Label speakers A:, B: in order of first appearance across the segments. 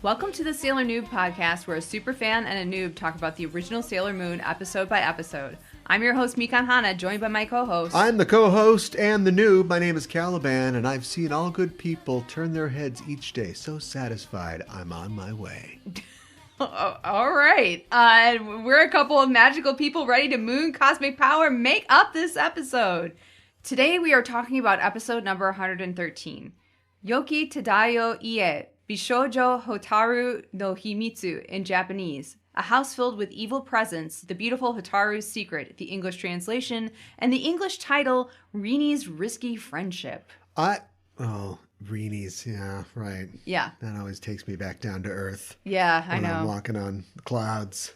A: Welcome to the Sailor Noob podcast, where a superfan and a noob talk about the original Sailor Moon episode by episode. I'm your host, Mikan Hana, joined by my co-host.
B: I'm the co-host and the noob. My name is Caliban, and I've seen all good people turn their heads each day. So satisfied, I'm on my way.
A: All right. We're a couple of magical people ready to moon cosmic power make up this episode. Today we are talking about episode number 113. Yoki Tadayo Ie. Bishoujo Hotaru no Himitsu in Japanese. A house filled with evil presents, the beautiful Hotaru's secret, the English translation, and the English title, Rini's Risky Friendship.
B: Rini's, yeah, right.
A: Yeah.
B: That always takes me back down to earth.
A: Yeah, I know.
B: I'm walking on the clouds.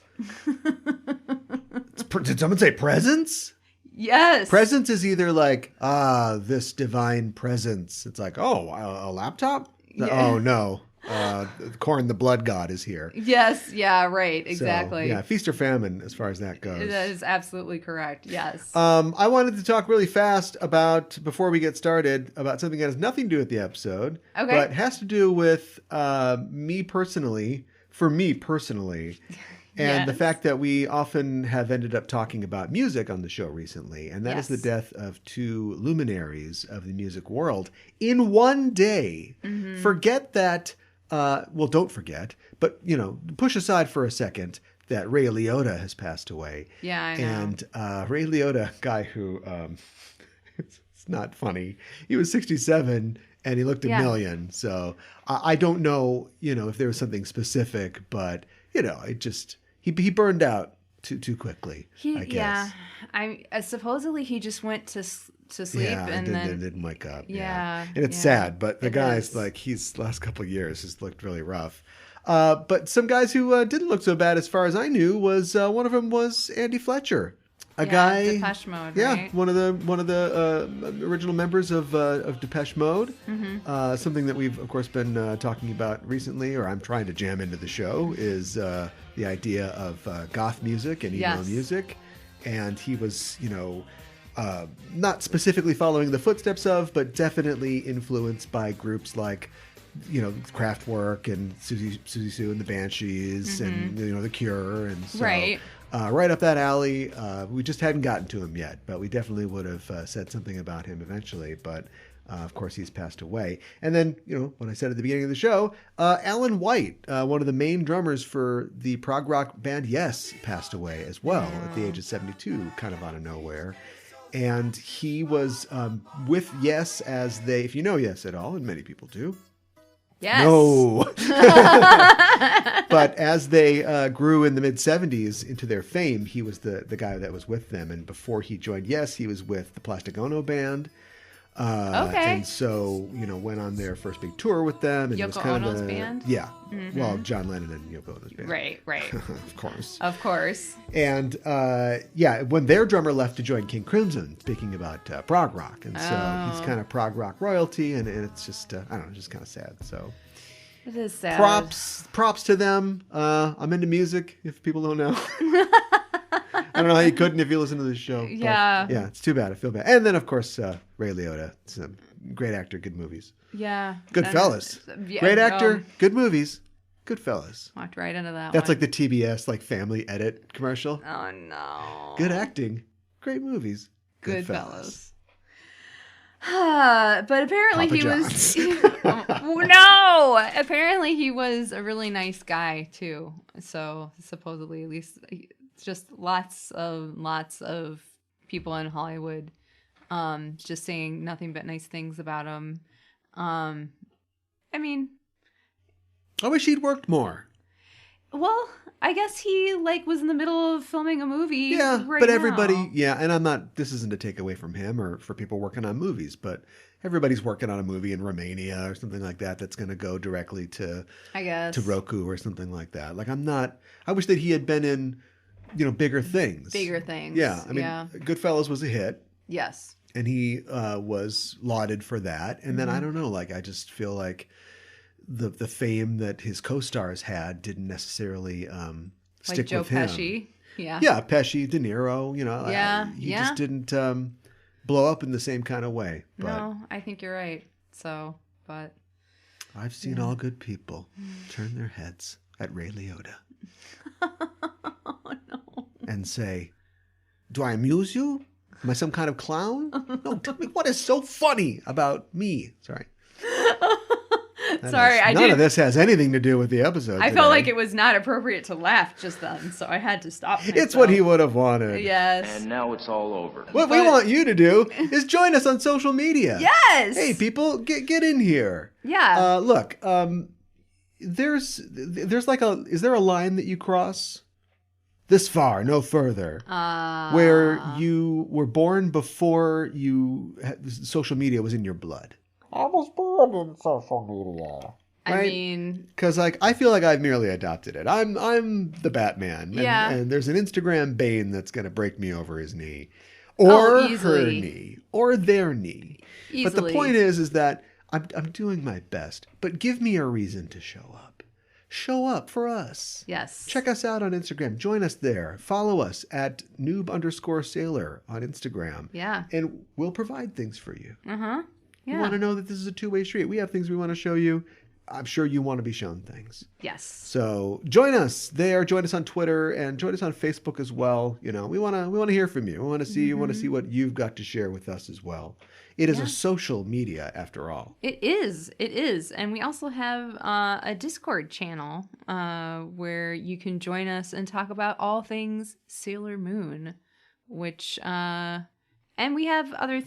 B: Did someone say presents?
A: Yes.
B: Presence is either like, this divine presence. It's like, a laptop?
A: Yeah.
B: Oh, no. Korn, the blood god, is here.
A: Yes. Yeah, right. Exactly.
B: So, yeah, feast or famine as far as that goes.
A: That is absolutely correct. Yes.
B: I wanted to talk really fast before we get started, about something that has nothing to do with the episode.
A: Okay.
B: But has to do with me personally. And the fact that we often have ended up talking about music on the show recently, and that is the death of two luminaries of the music world in one day. Mm-hmm. Forget that, don't forget, but, push aside for a second that Ray Liotta has passed away.
A: Yeah, I know.
B: And Ray Liotta, guy who, it's not funny, he was 67 and he looked a million. So I don't know, if there was something specific, but, it just... He burned out too quickly, I guess.
A: Yeah. Supposedly he just went to sleep and then
B: didn't wake up.
A: Yeah.
B: And it's sad, but the guy's he's last couple of years has looked really rough. But some guys who didn't look so bad as far as I knew was one of them was Andy Fletcher. A guy,
A: Depeche Mode, right?
B: one of the original members of Depeche Mode. Mm-hmm. Something that we've of course been talking about recently, or I'm trying to jam into the show, is the idea of goth music and emo music. And he was, not specifically following the footsteps of, but definitely influenced by groups like, Kraftwerk and Susie Sue and the Banshees, mm-hmm. and the Cure, and so.
A: Right.
B: Right up that alley. We just hadn't gotten to him yet, but we definitely would have said something about him eventually. But of course, he's passed away. And then, what I said at the beginning of the show, Alan White, one of the main drummers for the prog rock band Yes, passed away as well at the age of 72, kind of out of nowhere. And he was with Yes as they, if you know Yes at all, and many people do.
A: Yes.
B: No. But as they grew in the mid-'70s into their fame, he was the guy that was with them. And before he joined Yes, he was with the Plastic Ono Band.
A: Okay.
B: And so, went on their first big tour with them. And
A: Yoko
B: it was kind
A: Ono's
B: of
A: band?
B: Yeah.
A: Mm-hmm.
B: Well, John Lennon and Yoko Ono's band.
A: Right.
B: Of course.
A: Of course.
B: And, when their drummer left to join King Crimson, speaking about prog rock. And so he's kind of prog rock royalty, and it's just, just kind of sad, so...
A: It is sad.
B: Props to them. I'm into music, if people don't know. I don't know how you couldn't if you listen to this show.
A: Yeah.
B: Yeah, it's too bad. I feel bad. And then, of course, Ray Liotta. It's a great actor, good movies.
A: Yeah.
B: Good fellas.
A: Yeah,
B: great actor, good movies, good fellas.
A: Walked right into that
B: That's
A: one.
B: like the TBS, family edit commercial.
A: Oh, no.
B: Good acting, great movies,
A: good fellas. But apparently
B: Papa
A: he
B: John's.
A: was no. Apparently he was a really nice guy too. So supposedly, at least, just lots of people in Hollywood, just saying nothing but nice things about him. I mean,
B: I wish he'd worked more.
A: Well, I guess he was in the middle of filming a movie.
B: Yeah,
A: right
B: but
A: now.
B: everybody, and this isn't to take away from him or for people working on movies, but everybody's working on a movie in Romania or something like that that's going to go directly to,
A: I guess,
B: to Roku or something like that. I wish that he had been in, bigger things.
A: Bigger things.
B: Yeah, I mean, Goodfellas was a hit.
A: Yes.
B: And he was lauded for that. And then I don't know, like I just feel like the fame that his co-stars had didn't necessarily stick
A: like Joe
B: with him.
A: Pesci. Yeah.
B: Yeah, Pesci, De Niro, he
A: Yeah.
B: just didn't blow up in the same kind of way. But
A: No, I think you're right. So, but
B: I've seen all good people turn their heads at Ray Liotta
A: oh no.
B: and say, "Do I amuse you? Am I some kind of clown? No, tell me what is so funny about me." Sorry. None of this has anything to do with the episode.
A: I felt like it was not appropriate to laugh just then, so I had to stop myself.
B: It's what he would have wanted.
A: Yes.
C: And now it's all over.
B: What we want you to do is join us on social media.
A: Yes.
B: Hey, people, get in here.
A: Yeah.
B: Look, there's like is there a line that you cross? This far, no further. Where you were born before social media was in your blood.
D: I was born in social media.
A: I
B: Right?
A: mean,
B: Because I feel like I've merely adopted it. I'm the Batman.
A: Yeah.
B: And there's an Instagram Bane that's going to break me over his knee. Or her
A: easily.
B: knee. Or their knee. But the
A: Easily.
B: point is that I'm doing my best. But give me a reason to show up. Show up for us.
A: yes.
B: Check us out on Instagram. Join us there. Follow us at noob_sailor on Instagram.
A: Yeah.
B: And we'll provide things for you.
A: Uh-huh.
B: You
A: Yeah.
B: want to know that this is a two-way street. We have things we want to show you. I'm sure you want to be shown things.
A: Yes.
B: So join us there. Join us on Twitter and join us on Facebook as well. We want to hear from you. We want to see. We want to see what you've got to share with us as well. It is a social media after all.
A: It is. It is. And we also have a Discord channel where you can join us and talk about all things Sailor Moon, which and we have other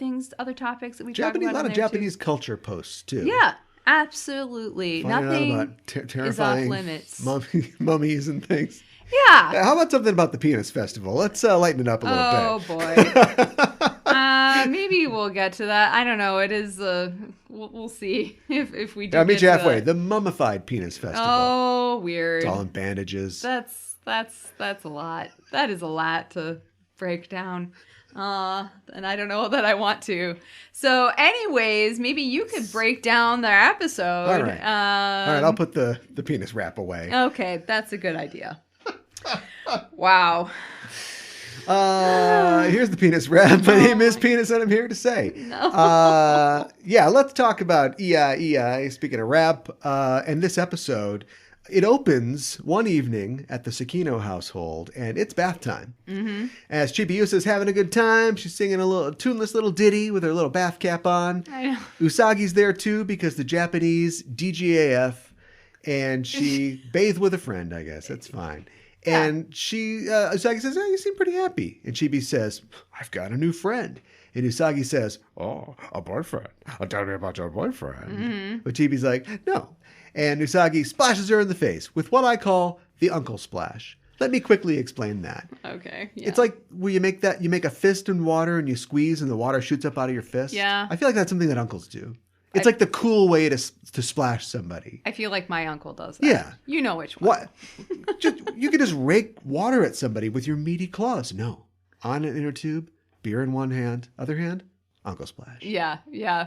A: topics that we talk about.
B: A lot
A: in
B: of
A: there,
B: Japanese culture posts too.
A: too. Yeah, absolutely.
B: Finding
A: Nothing
B: out about
A: is off
B: terrifying
A: limits.
B: mummies and things.
A: Yeah.
B: How about something about the penis festival? Let's lighten it up a little bit.
A: Boy. Maybe we'll get to that. I don't know. It is. We'll see if we do.
B: I'll meet you
A: get to
B: halfway.
A: that.
B: The mummified penis festival.
A: Oh, weird.
B: It's all in bandages.
A: That's a lot. That is a lot to break down. And I don't know that I want to. So anyways, maybe you could break down their episode.
B: All right. All right, I'll put the penis wrap away.
A: Okay, that's a good idea. Wow.
B: Here's the penis wrap. My name is Penis, and I'm here to say.
A: No.
B: Yeah, let's talk about EI. Speaking of rap, and this episode, it opens one evening at the Sakino household, and it's bath time. Mm-hmm. As Chibi is having a good time, she's singing a tuneless little ditty with her little bath cap on.
A: I know.
B: Usagi's there too because the Japanese DGAF, and she bathed with a friend, I guess. That's fine. And Usagi says, "Oh, you seem pretty happy." And Chibi says, "I've got a new friend." And Usagi says, "Oh, a boyfriend. Tell me about your boyfriend." Mm-hmm. But Chibi's like, "No." And Usagi splashes her in the face with what I call the uncle splash. Let me quickly explain that.
A: Okay. Yeah.
B: It's like where you make a fist in water and you squeeze and the water shoots up out of your fist.
A: Yeah.
B: I feel like that's something that uncles do. It's like the cool way to splash somebody.
A: I feel like my uncle does that.
B: Yeah.
A: You know which one.
B: What? You can just rake water at somebody with your meaty claws. No. On an inner tube, beer in one hand, other hand, uncle splash.
A: Yeah.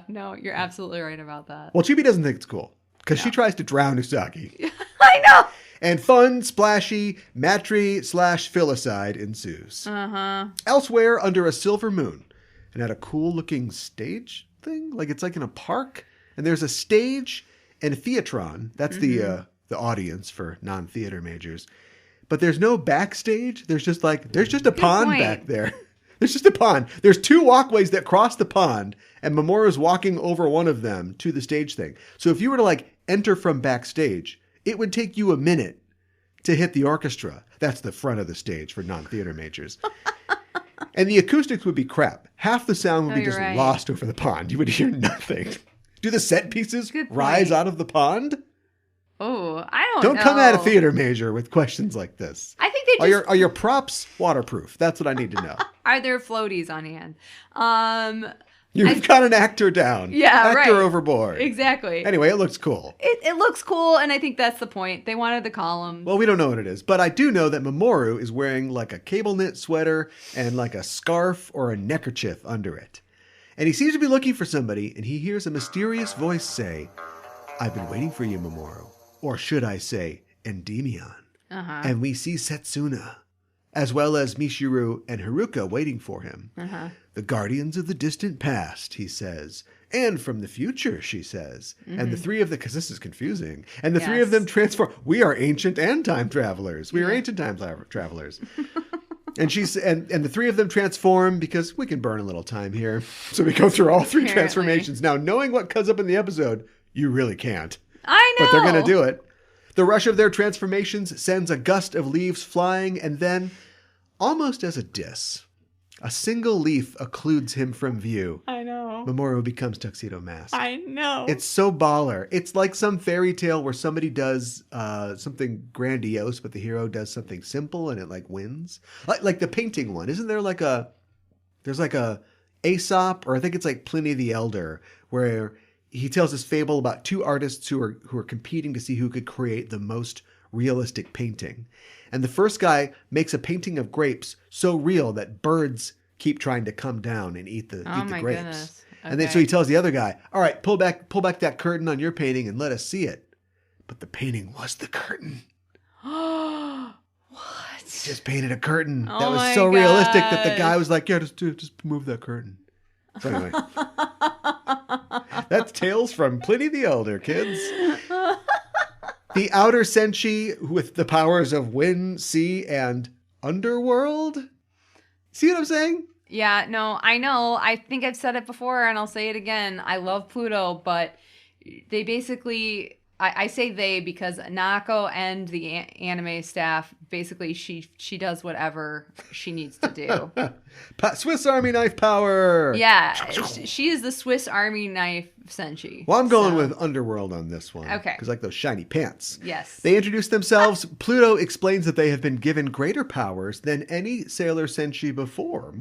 A: No, you're absolutely right about that.
B: Well, Chibi doesn't think it's cool because she tries to drown Usagi.
A: I know.
B: And fun, splashy, matry/filicide ensues.
A: Uh-huh.
B: Elsewhere, under a silver moon, and at a cool-looking stage thing, like it's like in a park, and there's a stage and a theatron. That's the audience for non-theater majors. But there's no backstage. There's just a pond
A: point.
B: back there. There's just a pond. There's two walkways that cross the pond, and Mamoru's walking over one of them to the stage thing. So if you were to enter from backstage, it would take you a minute to hit the orchestra. That's the front of the stage for non-theater majors. And the acoustics would be crap. Half the sound would be just
A: right.
B: lost over the pond. You would hear nothing. Do the set pieces
A: Good
B: rise
A: point.
B: out of the pond?
A: Oh, I don't know.
B: Don't come at a theater major with questions like this.
A: I think they just...
B: Are your props waterproof? That's what I need to know.
A: Are there floaties on hand?
B: You've got an actor down.
A: Yeah,
B: actor
A: right.
B: overboard.
A: Exactly.
B: Anyway, it looks cool.
A: It looks cool, and I think that's the point. They wanted the columns.
B: Well, we don't know what it is, but I do know that Mamoru is wearing a cable knit sweater and a scarf or a neckerchief under it. And he seems to be looking for somebody, and he hears a mysterious voice say, "I've been waiting for you, Mamoru." Or should I say, Endymion. And we see Setsuna, as well as Michiru and Haruka waiting for him. The guardians of the distant past, he says. And from the future, she says. And the three of them, because this is confusing, and the three of them transform. We are ancient and time travelers. We are ancient time travelers. And and the three of them transform because we can burn a little time here. So we go through all three transformations. Now, knowing what comes up in the episode, you really can't.
A: I know.
B: But they're going to do it. The rush of their transformations sends a gust of leaves flying, and then, almost as a diss, a single leaf occludes him from view.
A: I know.
B: Mamoru becomes Tuxedo Mask.
A: I know.
B: It's so baller. It's like some fairy tale where somebody does something grandiose, but the hero does something simple and it like wins. Like the painting one. Isn't there like there's like a Aesop, or I think it's like Pliny the Elder, where he tells this fable about two artists who are competing to see who could create the most realistic painting. And the first guy makes a painting of grapes so real that birds keep trying to come down and eat the grapes.
A: Goodness. Okay.
B: And then so he tells the other guy, "All right, pull back that curtain on your painting and let us see it." But the painting was the curtain.
A: What?
B: He just painted a curtain that
A: Oh
B: was
A: my
B: so realistic that the
A: gosh.
B: guy was like, "Yeah, just move that curtain." So anyway, that's Tales from Pliny the Elder, kids. The outer Senshi with the powers of wind, sea, and underworld. See what I'm saying?
A: Yeah, no, I know. I think I've said it before and I'll say it again. I love Pluto, but they basically... I say they because Nako and the anime staff, basically she does whatever she needs to do.
B: Swiss Army knife power.
A: Yeah, she is the Swiss Army knife Senshi.
B: Well, I'm going with Underworld on this one.
A: Okay.
B: Because like those shiny pants.
A: Yes.
B: They introduce themselves. Pluto explains that they have been given greater powers than any Sailor Senshi before.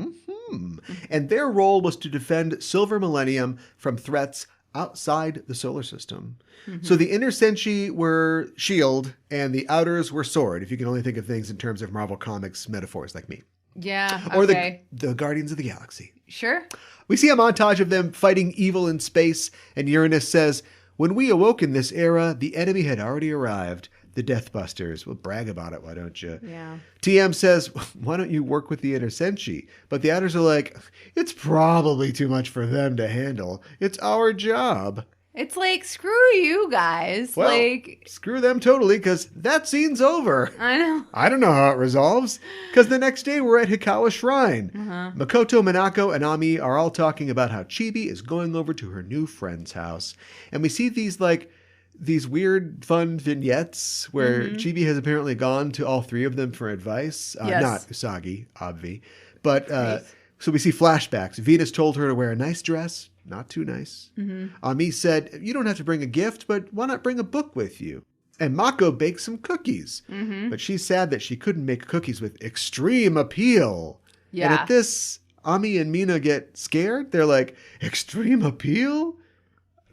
B: And their role was to defend Silver Millennium from threats outside the solar system. So the inner Senshi were shield and the outers were sword, if you can only think of things in terms of Marvel Comics metaphors like me.
A: Yeah, okay.
B: Or the Guardians of the Galaxy.
A: Sure.
B: We see a montage of them fighting evil in space, and Uranus says, "When we awoke in this era, the enemy had already arrived. The Deathbusters." Well, brag about it, why don't you?
A: Yeah.
B: TM says, "Why don't you work with the inner Senshi?" But the outers are like, "It's probably too much for them to handle. It's our job."
A: It's like, screw you guys.
B: Well,
A: like,
B: screw them totally, because that scene's over.
A: I know.
B: I don't know how it resolves, because the next day we're at Hikawa Shrine. Makoto, Minako, and Ami are all talking about how Chibi is going over to her new friend's house. And we see these weird, fun vignettes where Chibi has apparently gone to all three of them for advice.
A: Yes.
B: Not Usagi, obvi. But, so we see flashbacks. Venus told her to wear a nice dress. Not too nice. Ami said, "You don't have to bring a gift, but why not bring a book with you?" And Mako baked some cookies. But she's sad that she couldn't make cookies with extreme appeal.
A: Yeah.
B: And at this, Ami and Mina get scared. They're like, "Extreme appeal?"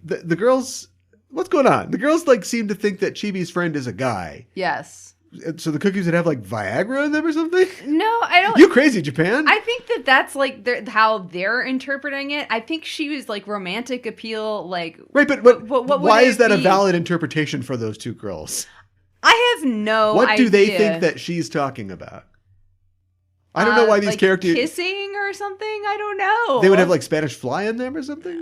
B: The girls... What's going on? The girls seem to think that Chibi's friend is a guy.
A: Yes.
B: So the cookies would have Viagra in them or something?
A: No, I don't.
B: You crazy, Japan?
A: I think that's how they're interpreting it. I think she was romantic appeal,
B: Right, but
A: what
B: why
A: would
B: is
A: it
B: that a
A: be?
B: valid interpretation for those two girls?
A: I have no
B: What
A: idea.
B: do they think that she's talking about? I don't know why these characters...
A: Kissing or something? I don't know.
B: They would have Spanish fly in them or something?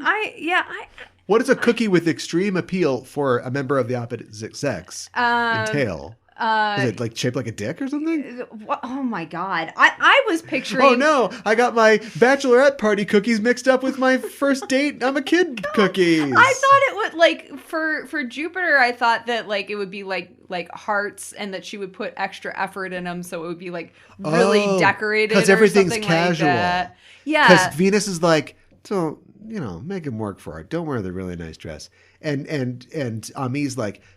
B: What does a cookie with extreme appeal for a member of the opposite sex entail? Is it shaped like a dick or something?
A: Oh my god. I was picturing...
B: Oh no, I got my bachelorette party cookies mixed up with my first date I'm a kid cookies.
A: I thought it would for Jupiter, I thought that it would be like hearts and that she would put extra effort in them so it would be really decorated
B: because
A: or
B: everything's
A: something
B: casual.
A: like that. Yeah.
B: Because Venus is so, make him work for it. Don't wear the really nice dress. And Ami's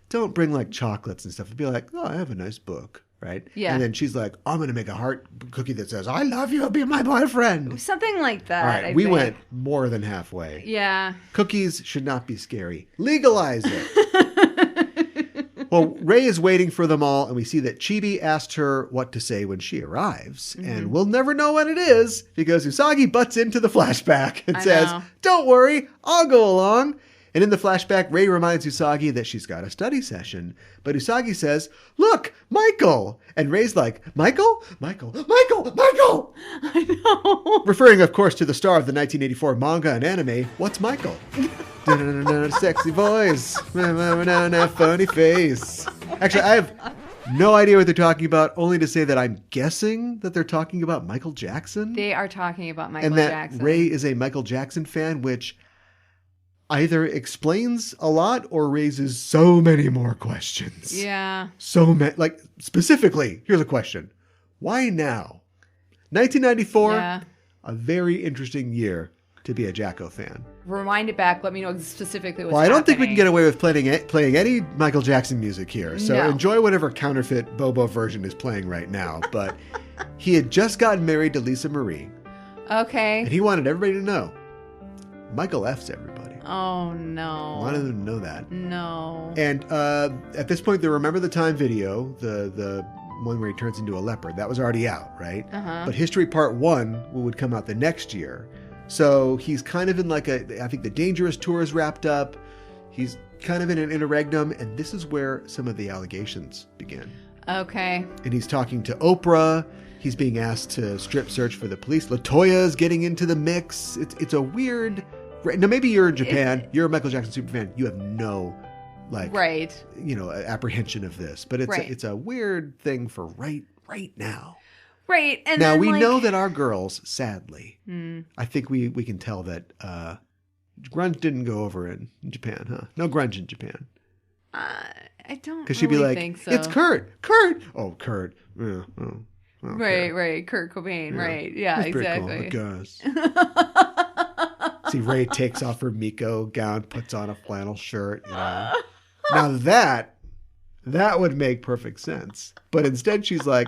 B: don't bring chocolates and stuff. It'd be oh, I have a nice book, right?
A: Yeah.
B: And then she's I'm going to make a heart cookie that says, "I love you, be my boyfriend."
A: Something like that.
B: All right,
A: I
B: we
A: think.
B: went more than halfway.
A: Yeah.
B: Cookies should not be scary. Legalize it. Well, Rei is waiting for them all, and we see that Chibi asked her what to say when she arrives. And we'll never know what it is because Usagi butts into the flashback and says, don't worry, I'll go along. And in the flashback, Rei reminds Usagi that she's got a study session. But Usagi says, look, Michael. And Rei's like, Michael? Michael? Michael? Michael!
A: I know.
B: Referring, of course, to the star of the 1984 manga and anime, What's Michael? Sexy voice. Funny face. Actually, I have no idea what they're talking about, only to say that I'm guessing that they're talking about Michael Jackson.
A: They are talking about Michael
B: And
A: Jackson.
B: that Rei is a Michael Jackson fan, which either explains a lot or raises so many more questions.
A: Yeah.
B: So many. Like, specifically, here's a question. Why now? 1994, a very interesting year to be a Jacko fan.
A: Rewind it back. Let me know specifically what's
B: Well, I don't think we
A: happening.
B: can get away with playing any Michael Jackson music here. So enjoy whatever counterfeit Bobo version is playing right now. But he had just gotten married to Lisa Marie.
A: Okay.
B: And he wanted everybody to know. Michael F's everybody.
A: Oh, no.
B: Wanted them to know that.
A: No.
B: And at this point, the Remember the Time video, the one where he turns into a leopard, that was already out, right? But History Part 1 would come out the next year. So he's kind of in I think the Dangerous Tour is wrapped up. He's kind of in an interregnum, and this is where some of the allegations begin.
A: Okay.
B: And he's talking to Oprah. He's being asked to strip search for the police. LaToya's getting into the mix. It's a weird... Now, maybe you're in Japan. You're a Michael Jackson superfan. You have no, apprehension of this. But it's a weird thing for right now.
A: Right. And
B: now,
A: then,
B: we know that our girls, sadly, I think we can tell that grunge didn't go over in Japan, huh? No grunge in Japan.
A: I don't
B: Because she'd be like,
A: think so.
B: it's Kurt. Kurt. Oh, Kurt. Yeah, oh, okay.
A: Right. Kurt Cobain. Yeah. Right. Yeah,
B: That's
A: exactly.
B: Cool, I guess. See, Rei takes off her Miko gown, puts on a flannel shirt. Now that would make perfect sense. But instead she's like,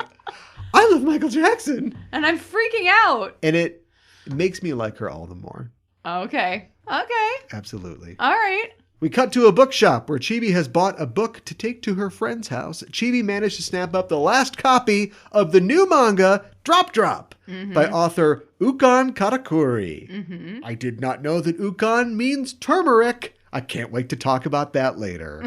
B: I love Michael Jackson.
A: And I'm freaking out.
B: And it makes me like her all the more.
A: Okay.
B: Absolutely.
A: All right.
B: We cut to a bookshop where Chibi has bought a book to take to her friend's house. Chibi managed to snap up the last copy of the new manga, Drop by author Ukon Katakuri. I did not know that Ukon means turmeric. I can't wait to talk about that later.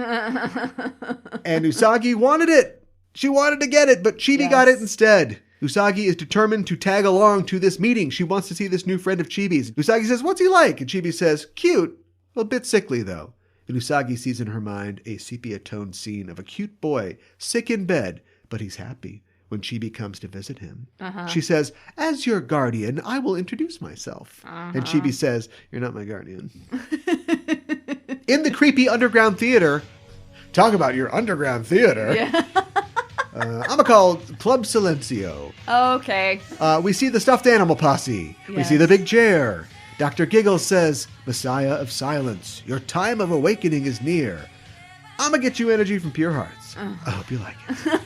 B: And Usagi wanted it. She wanted to get it, but Chibi got it instead. Usagi is determined to tag along to this meeting. She wants to see this new friend of Chibi's. Usagi says, what's he like? And Chibi says, cute. A bit sickly, though. And Usagi sees in her mind a sepia-toned scene of a cute boy, sick in bed, but he's happy when Chibi comes to visit him. She says, as your guardian, I will introduce myself. And Chibi says, you're not my guardian. In the creepy underground theater, talk about your underground theater.
A: Yeah.
B: I'm going to call Club Silencio.
A: Okay.
B: We see the stuffed animal posse.
A: Yes.
B: We see the big chair. Dr. Giggles says, Messiah of Silence, your time of awakening is near. I'm going to get you energy from pure hearts. I hope you like it.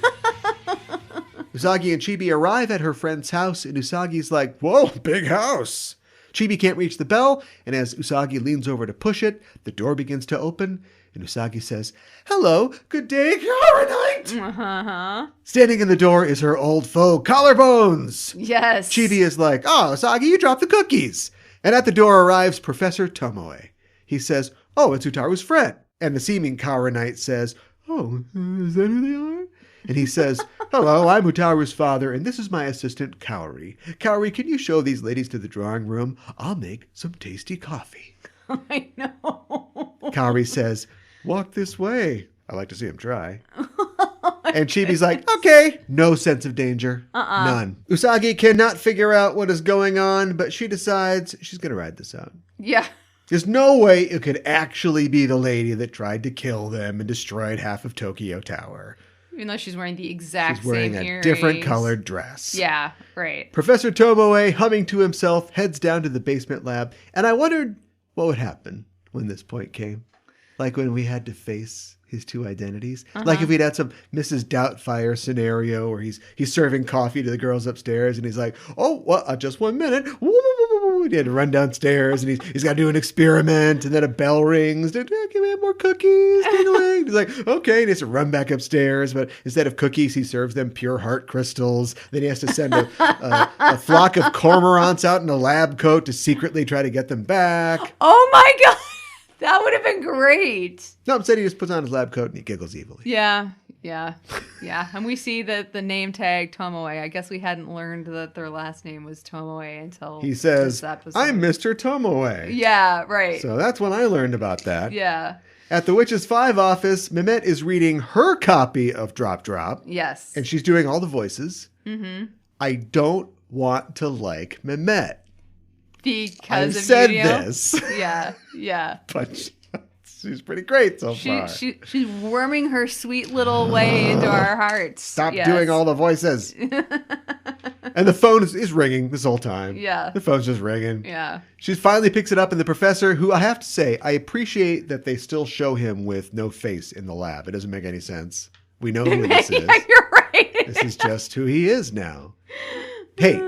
B: Usagi and Chibi arrive at her friend's house, and Usagi's like, whoa, big house. Chibi can't reach the bell, and as Usagi leans over to push it, the door begins to open, and Usagi says, hello, good day, Karanite. Standing in the door is her old foe, Collarbones.
A: Yes.
B: Chibi is like, oh, Usagi, you dropped the cookies. And at the door arrives Professor Tomoe. He says, oh, it's Hotaru's friend. And the seeming Karanite says, oh, is that who they are? And he says, hello, I'm Hotaru's father, and this is my assistant, Kaori. Kaori, can you show these ladies to the drawing room? I'll make some tasty coffee.
A: I know.
B: Kaori says, walk this way. I like to see him try. And Chibi's like, okay. No sense of danger. None. Usagi cannot figure out what is going on, but she decides she's going to ride this out.
A: Yeah.
B: There's no way it could actually be the lady that tried to kill them and destroyed half of Tokyo Tower.
A: Even though she's wearing the exact
B: She's wearing
A: same
B: a
A: earrings.
B: different colored dress.
A: Yeah, right.
B: Professor Tomoe, humming to himself, heads down to the basement lab. And I wondered what would happen when this point came. Like when we had to face his two identities. Like if we'd had some Mrs. Doubtfire scenario where he's serving coffee to the girls upstairs and he's like, oh, well, just 1 minute. And he had to run downstairs, and he's got to do an experiment, and then a bell rings. Can we have more cookies? Ding-a-ling. He's like, okay. And he has to run back upstairs, but instead of cookies, he serves them pure heart crystals. Then he has to send a flock of cormorants out in a lab coat to secretly try to get them back.
A: Oh my God. That would have been great.
B: No, I'm saying he just puts on his lab coat and he giggles evilly.
A: Yeah. And we see that the name tag Tomoe. I guess we hadn't learned that their last name was Tomoe until
B: he says,
A: this episode.
B: I'm Mr. Tomoe.
A: Yeah, right.
B: So that's when I learned about that.
A: Yeah.
B: At the Witches 5 office, Mehmet is reading her copy of Drop Drop.
A: Yes.
B: And she's doing all the voices.
A: Mm-hmm.
B: I don't want to like Mehmet.
A: Because
B: I
A: of
B: said
A: Yu-Gi-Oh?
B: this.
A: Yeah.
B: But she's pretty great so far.
A: She's worming her sweet little way into our hearts.
B: Stop doing all the voices. And the phone is ringing this whole time.
A: Yeah.
B: The phone's just ringing.
A: Yeah.
B: She finally picks it up, and the professor, who I have to say, I appreciate that they still show him with no face in the lab. It doesn't make any sense. We know who this is.
A: Yeah, you're right.
B: This is just who he is now. Hey,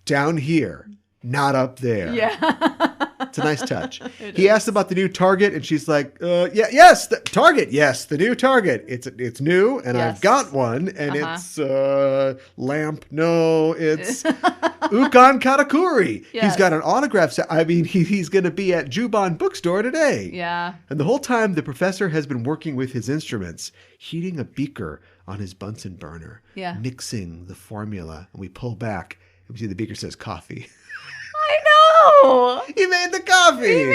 B: down here. Not up there.
A: Yeah.
B: It's a nice touch. He asked about the new target, and she's like, yes, the target. Yes, the new target. It's new, and
A: Yes.
B: I've got one, and it's lamp. No, it's Ukon Katakuri.
A: Yes.
B: He's got an autograph set. I mean, he's going to be at Juban Bookstore today.
A: Yeah.
B: And the whole time, the professor has been working with his instruments, heating a beaker on his Bunsen burner, mixing the formula, and we pull back, and we see the beaker says coffee.
A: I know.
B: He made the coffee.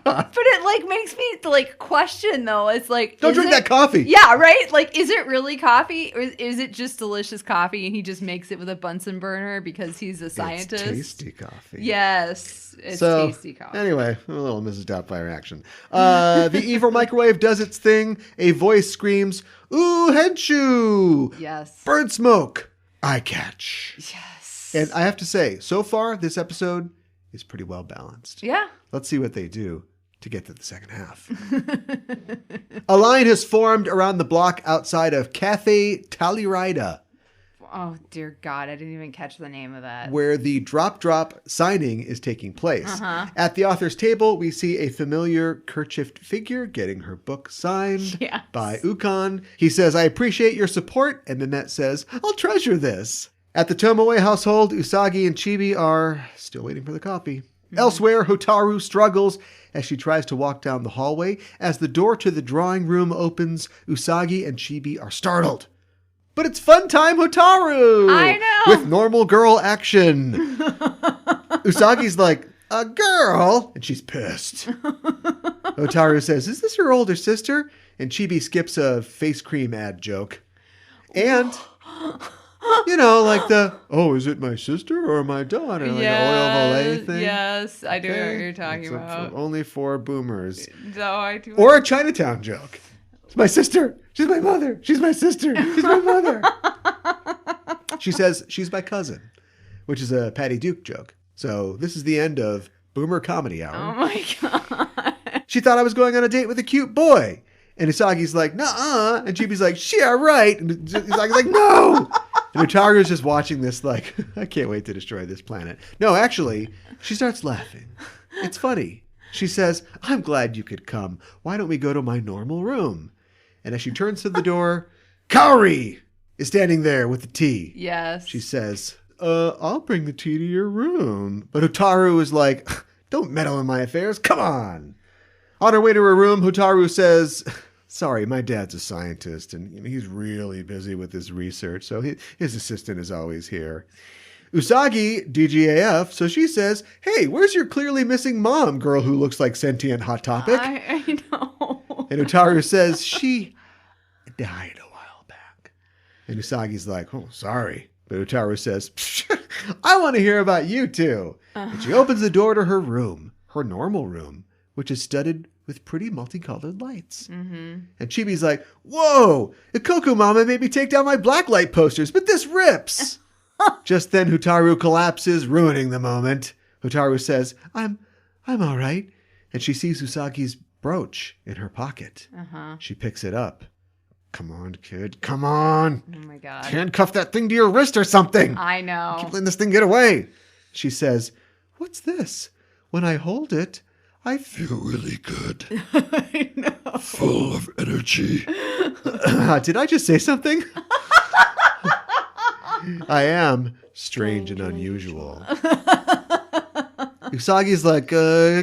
A: But it makes me question though. It's like,
B: don't drink that coffee.
A: Yeah, right? Like, is it really coffee, or is it just delicious coffee and he just makes it with a Bunsen burner because he's a scientist?
B: It's tasty coffee.
A: Yes, it's tasty coffee.
B: Anyway, a little Mrs. Doubtfire action. The evil microwave does its thing. A voice screams, "Ooh, Henshu!"
A: Yes.
B: Bird smoke. Eye catch.
A: Yes.
B: And I have to say, so far, this episode is pretty well balanced.
A: Yeah.
B: Let's see what they do to get to the second half. A line has formed around the block outside of Cafe Talirida.
A: Oh, dear God. I didn't even catch the name of that.
B: Where the drop signing is taking place. At the author's table, we see a familiar kerchiefed figure getting her book signed by Ukon. He says, I appreciate your support. And Mehmet says, I'll treasure this. At the Tomoe household, Usagi and Chibi are still waiting for the coffee. Elsewhere, Hotaru struggles as she tries to walk down the hallway. As the door to the drawing room opens, Usagi and Chibi are startled. But it's fun time, Hotaru!
A: I know!
B: With normal girl action. Usagi's like, a girl? And she's pissed. Hotaru says, is this your older sister? And Chibi skips a face cream ad joke. And... like is it my sister or my daughter? Like an oil Olay thing?
A: Yes, I do know what you're talking about.
B: Only for boomers.
A: No, I do.
B: Or a Chinatown joke. It's my sister. She's my mother. She's my sister. She's my mother. She says she's my cousin, which is a Patty Duke joke. So this is the end of Boomer Comedy Hour.
A: Oh my God.
B: She thought I was going on a date with a cute boy. And Usagi's like, nuh-uh. And Chibi's like, yeah, right. And Usagi's like, no. And Hotaru's just watching this like, I can't wait to destroy this planet. No, actually, she starts laughing. It's funny. She says, I'm glad you could come. Why don't we go to my normal room? And as she turns to the door, Kaori is standing there with the tea.
A: Yes.
B: She says, I'll bring the tea to your room. But Hotaru is like, don't meddle in my affairs. Come on. On her way to her room, Hotaru says... Sorry, my dad's a scientist, and he's really busy with his research, so his assistant is always here. Usagi, DGAF, so she says, hey, where's your clearly missing mom, girl who looks like sentient Hot Topic?
A: I know.
B: And Hotaru says, she died a while back. And Usagi's like, oh, sorry. But Hotaru says, I want to hear about you, too. And she opens the door to her room, her normal room, which is studded with pretty multicolored lights. And Chibi's like, whoa, Ikoku Mama made me take down my blacklight posters, but this rips. Just then Hotaru collapses, ruining the moment. Hotaru says, I'm all right. And she sees Usagi's brooch in her pocket. She picks it up. Come on, kid, come on.
A: Oh my God.
B: Handcuff that thing to your wrist or something.
A: I know.
B: Keep letting this thing get away. She says, "What's this? When I hold it, I feel really good.
A: I know.
B: Full of energy." Did I just say something? I am strange and unusual. Usagi's like,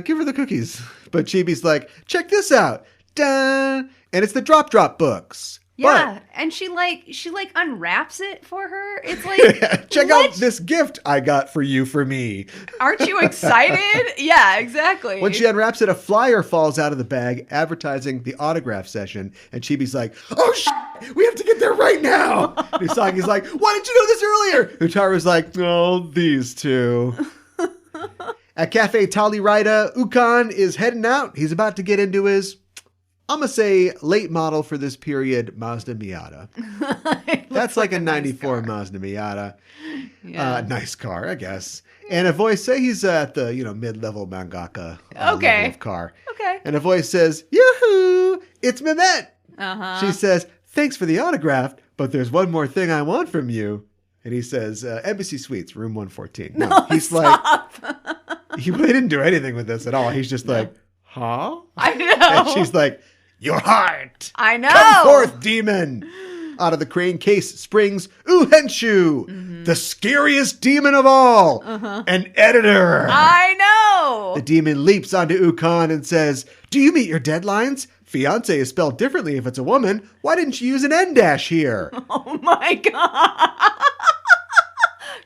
B: give her the cookies. But Chibi's like, check this out. Dun! And it's the Drop books.
A: Yeah, and she unwraps it for her. It's like,
B: check out this gift I got for you for me.
A: Aren't you excited? Yeah, exactly.
B: When she unwraps it, a flyer falls out of the bag advertising the autograph session. And Chibi's like, oh, we have to get there right now. And Usagi's like, why didn't you know this earlier? Hotaru's like, oh, these two. At Cafe Talirida, Ukan is heading out. He's about to get into his, I'm going to say, late model for this period, Mazda Miata. That's like a 94 Mazda Miata. Yeah. Nice car, I guess. And a voice, say he's at the, mid-level mangaka level of car.
A: Okay.
B: And a voice says, yoo-hoo, it's Mehmet.
A: Uh-huh.
B: She says, thanks for the autograph, but there's one more thing I want from you. And he says, Embassy Suites, room 114. No, he's
A: stop.
B: He really didn't do anything with this at all. He's just like, huh?
A: I know.
B: And she's like, your heart.
A: I know.
B: Come forth, demon. Out of the crane case springs Uhenshu, the scariest demon of all, an editor.
A: I know.
B: The demon leaps onto Ukan and says, do you meet your deadlines? Fiance is spelled differently if it's a woman. Why didn't you use an N- here?
A: Oh my God.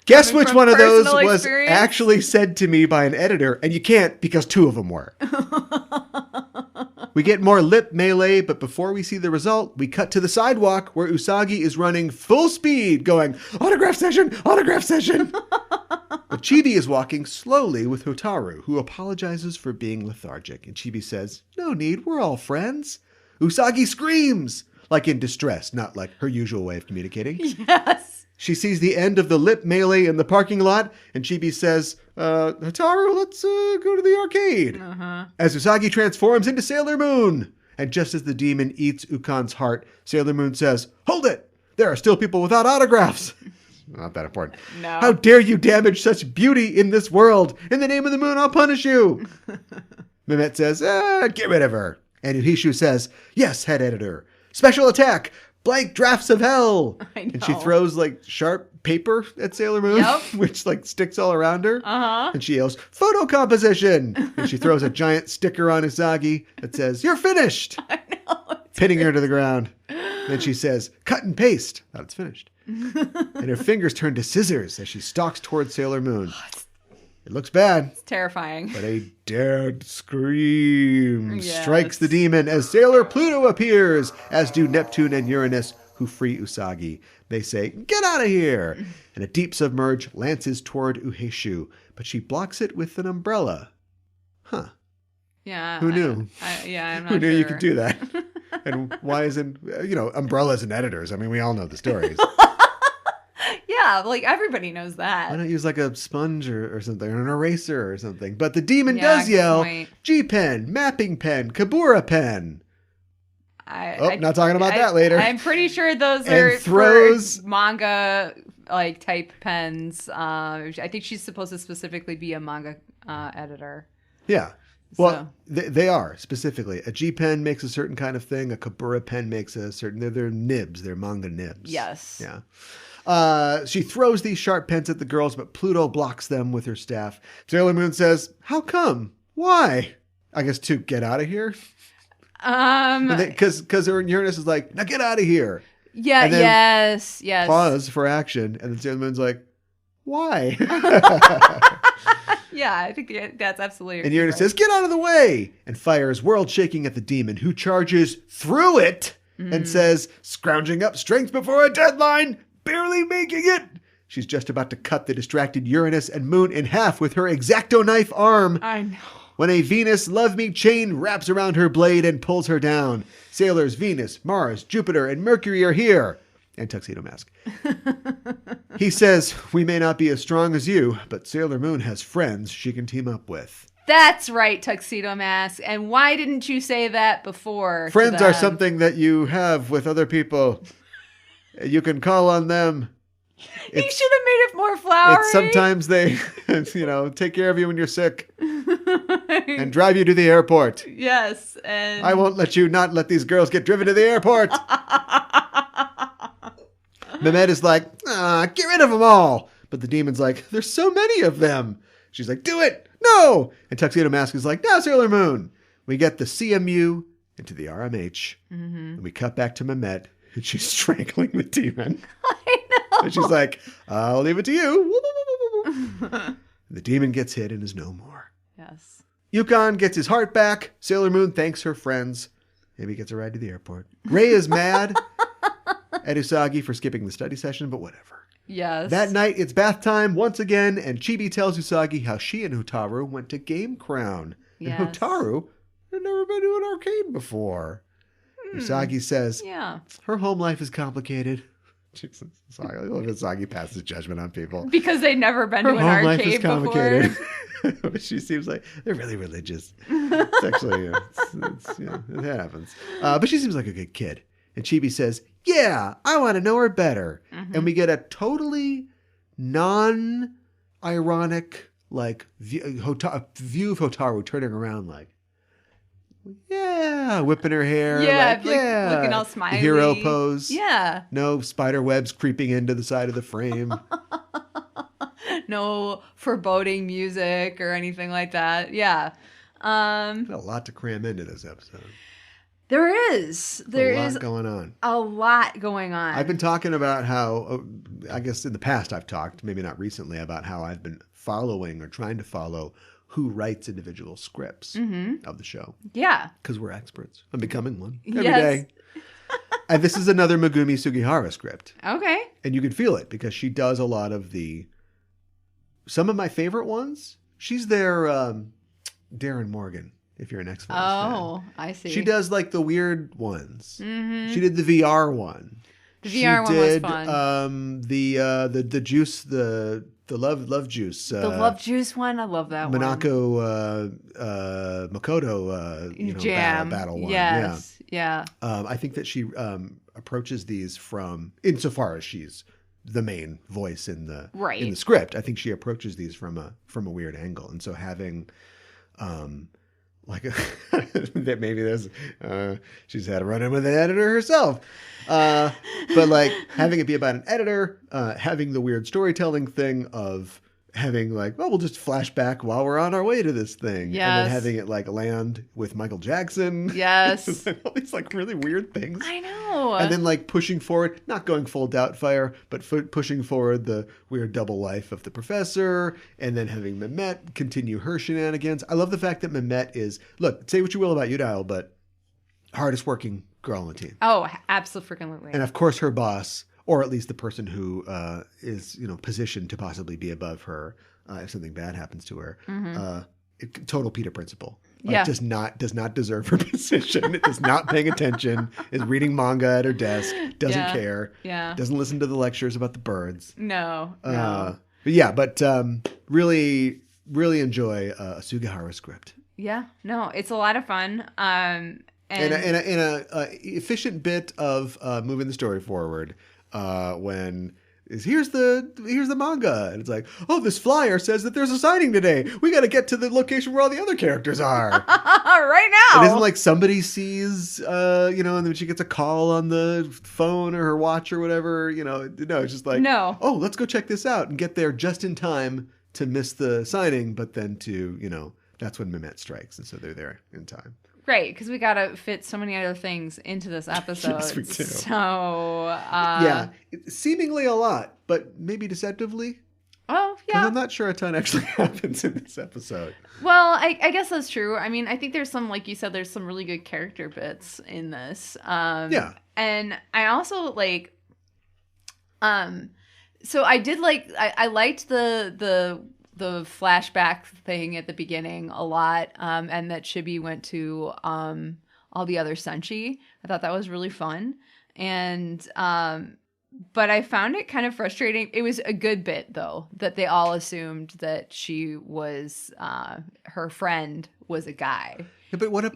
B: Guess which one of those was
A: experience?
B: actually said to me by an editor, and you can't because two of them were. We get more lip melee, but before we see the result, we cut to the sidewalk where Usagi is running full speed, going, autograph session, autograph session. But Chibi is walking slowly with Hotaru, who apologizes for being lethargic. And Chibi says, no need, we're all friends. Usagi screams, like in distress, not like her usual way of communicating.
A: Yes.
B: She sees the end of the lip melee in the parking lot, and Chibi says, Hotaru, let's go to the arcade. As Usagi transforms into Sailor Moon. And just as the demon eats Ukan's heart, Sailor Moon says, hold it! There are still people without autographs. Not that important.
A: No.
B: How dare you damage such beauty in this world? In the name of the moon, I'll punish you. Mehmet says, get rid of her. And Uhishu says, yes, head editor. Special attack! Blank drafts of hell.
A: I know.
B: And she throws sharp paper at Sailor Moon, which sticks all around her. And she yells, photo composition. And she throws a giant sticker on Usagi that says, you're finished.
A: I know.
B: Pinning her to the ground. Then she says, cut and paste. Now it's finished. And her fingers turn to scissors as she stalks towards Sailor Moon. It looks bad.
A: It's terrifying.
B: But a dead scream strikes the demon as Sailor Pluto appears, as do Neptune and Uranus, who free Usagi. They say, get out of here! And a deep submerge lances toward Uhishu, but she blocks it with an umbrella. Huh.
A: Yeah.
B: Who knew?
A: I'm not
B: Who knew
A: sure.
B: you could do that? And why isn't, umbrellas and editors? I mean, we all know the stories.
A: Yeah, everybody knows that.
B: Why not use a sponge or something, or an eraser or something? But the demon does yell, G-pen, mapping pen, Kabura pen. Not talking about that later.
A: I'm pretty sure those
B: And
A: are
B: throws
A: for manga type pens. I think she's supposed to specifically be a manga editor.
B: Yeah. Well, they are specifically. A G pen makes a certain kind of thing. A Kabura pen makes a certain. They're nibs. They're manga nibs.
A: Yes.
B: Yeah. She throws these sharp pens at the girls, but Pluto blocks them with her staff. Sailor Moon says, how come? Why? I guess to get out of here. Because Uranus is like, now get out of here.
A: Yeah.
B: And then
A: yes.
B: Pause for action, and then Sailor Moon's like, why?
A: Yeah, I think that's absolutely.
B: And Uranus says, get out of the way, and fires world shaking at the demon, who charges through it and says, scrounging up strength before a deadline, barely making it. She's just about to cut the distracted Uranus and Moon in half with her X-Acto knife arm.
A: I know.
B: When a Venus love me chain wraps around her blade and pulls her down. Sailors Venus, Mars, Jupiter, and Mercury are here. And Tuxedo Mask. He says, we may not be as strong as you, but Sailor Moon has friends she can team up with.
A: That's right, Tuxedo Mask. And why didn't you say that before?
B: Friends are something that you have with other people. You can call on them
A: He should have made it more flowery.
B: It's sometimes they, take care of you when you're sick and drive you to the airport.
A: Yes, and
B: I won't let you not let these girls get driven to the airport. Mehmet is like, get rid of them all. But the demon's like, there's so many of them. She's like, do it. No. And Tuxedo Mask is like, no, Sailor Moon. We get the CMU into the RMH. Mm-hmm. And we cut back to Mehmet, and she's strangling the demon.
A: I know.
B: And she's like, I'll leave it to you. The demon gets hit and is no more.
A: Yes.
B: Yukon gets his heart back. Sailor Moon thanks her friends. Maybe gets a ride to the airport. Rei is mad at Usagi for skipping the study session, but whatever.
A: Yes.
B: That night, it's bath time once again, and Chibi tells Usagi how she and Hotaru went to Game Crown.
A: Yes.
B: And Hotaru had never been to an arcade before. Usagi says, her home life is complicated. Jesus, I love Usagi passes judgment on people.
A: Because they've never been
B: her
A: to an
B: home
A: arcade
B: life is complicated.
A: before.
B: But she seems like they're really religious. It's actually, it happens. But she seems like a good kid. And Chibi says, yeah, I want to know her better. Mm-hmm. And we get a totally non-ironic, view of Hotaru turning around whipping her hair.
A: Looking all smiley.
B: The hero pose.
A: Yeah.
B: No spider webs creeping into the side of the frame.
A: No foreboding music or anything like that. Yeah.
B: A lot to cram into this episode.
A: There is. There is
B: a lot going on.
A: A lot going on.
B: I've been talking about how, I guess in the past I've talked, maybe not recently, about how I've been following or trying to follow who writes individual scripts of the show.
A: Yeah.
B: Because we're experts. I'm becoming one every day. And this is another Megumi Sugihara script.
A: Okay.
B: And you can feel it because she does a lot of some of my favorite ones. She's their Darren Morgan. If you're an X-Files fan.
A: Oh, I see.
B: She does the weird ones. Mm-hmm. She did the VR one.
A: The VR one was fun.
B: The juice, the love juice.
A: The love juice one, I love that
B: Monaco, Makoto,
A: Jam.
B: battle one.
A: Yes, yeah.
B: I think that she approaches these from, insofar as she's the main voice in the script. I think she approaches these from a weird angle, and so having. That maybe there's she's had a run-in with an editor herself, but having it be about an editor, having the weird storytelling thing of having we'll just flash back while we're on our way to this thing, and then having it land with Michael Jackson, all these really weird things.
A: I know,
B: and then pushing forward, not going full Doubtfire, but pushing forward the weird double life of the professor, and then having Mehmet continue her shenanigans. I love the fact that Mehmet is, look, say what you will about Udile, but hardest working girl on the team.
A: Oh, absolutely. And
B: of course her boss, or at least the person who is positioned to possibly be above her if something bad happens to her. Mm-hmm. Total Peter principle. Does not deserve her position. Is not paying attention. Is reading manga at her desk. Doesn't care.
A: Yeah.
B: Doesn't listen to the lectures about the birds.
A: No.
B: But really, really enjoy a Sugihara script.
A: Yeah. No, it's a lot of fun. And
B: a efficient bit of moving the story forward. When here's the manga, and it's this flyer says that there's a signing today. We got to get to the location where all the other characters are
A: right now.
B: It isn't somebody sees, and then she gets a call on the phone or her watch or whatever. No, it's just
A: no.
B: Oh, let's go check this out and get there just in time to miss the signing. But then that's when Mehmet strikes, and so they're there in time.
A: Right, because we got to fit so many other things into this episode.
B: Yes, we do.
A: So,
B: seemingly a lot, but maybe deceptively.
A: Oh, yeah.
B: I'm not sure a ton actually happens in this episode.
A: Well, I guess that's true. I mean, I think there's some, like you said, there's some really good character bits in this. And I also, so I did I liked the flashback thing at the beginning a lot, and that Chibi went to all the other Senshi. I thought that was really fun. And But I found it kind of frustrating. It was a good bit, though, that they all assumed that she was, her friend was a guy.
B: Yeah, but what if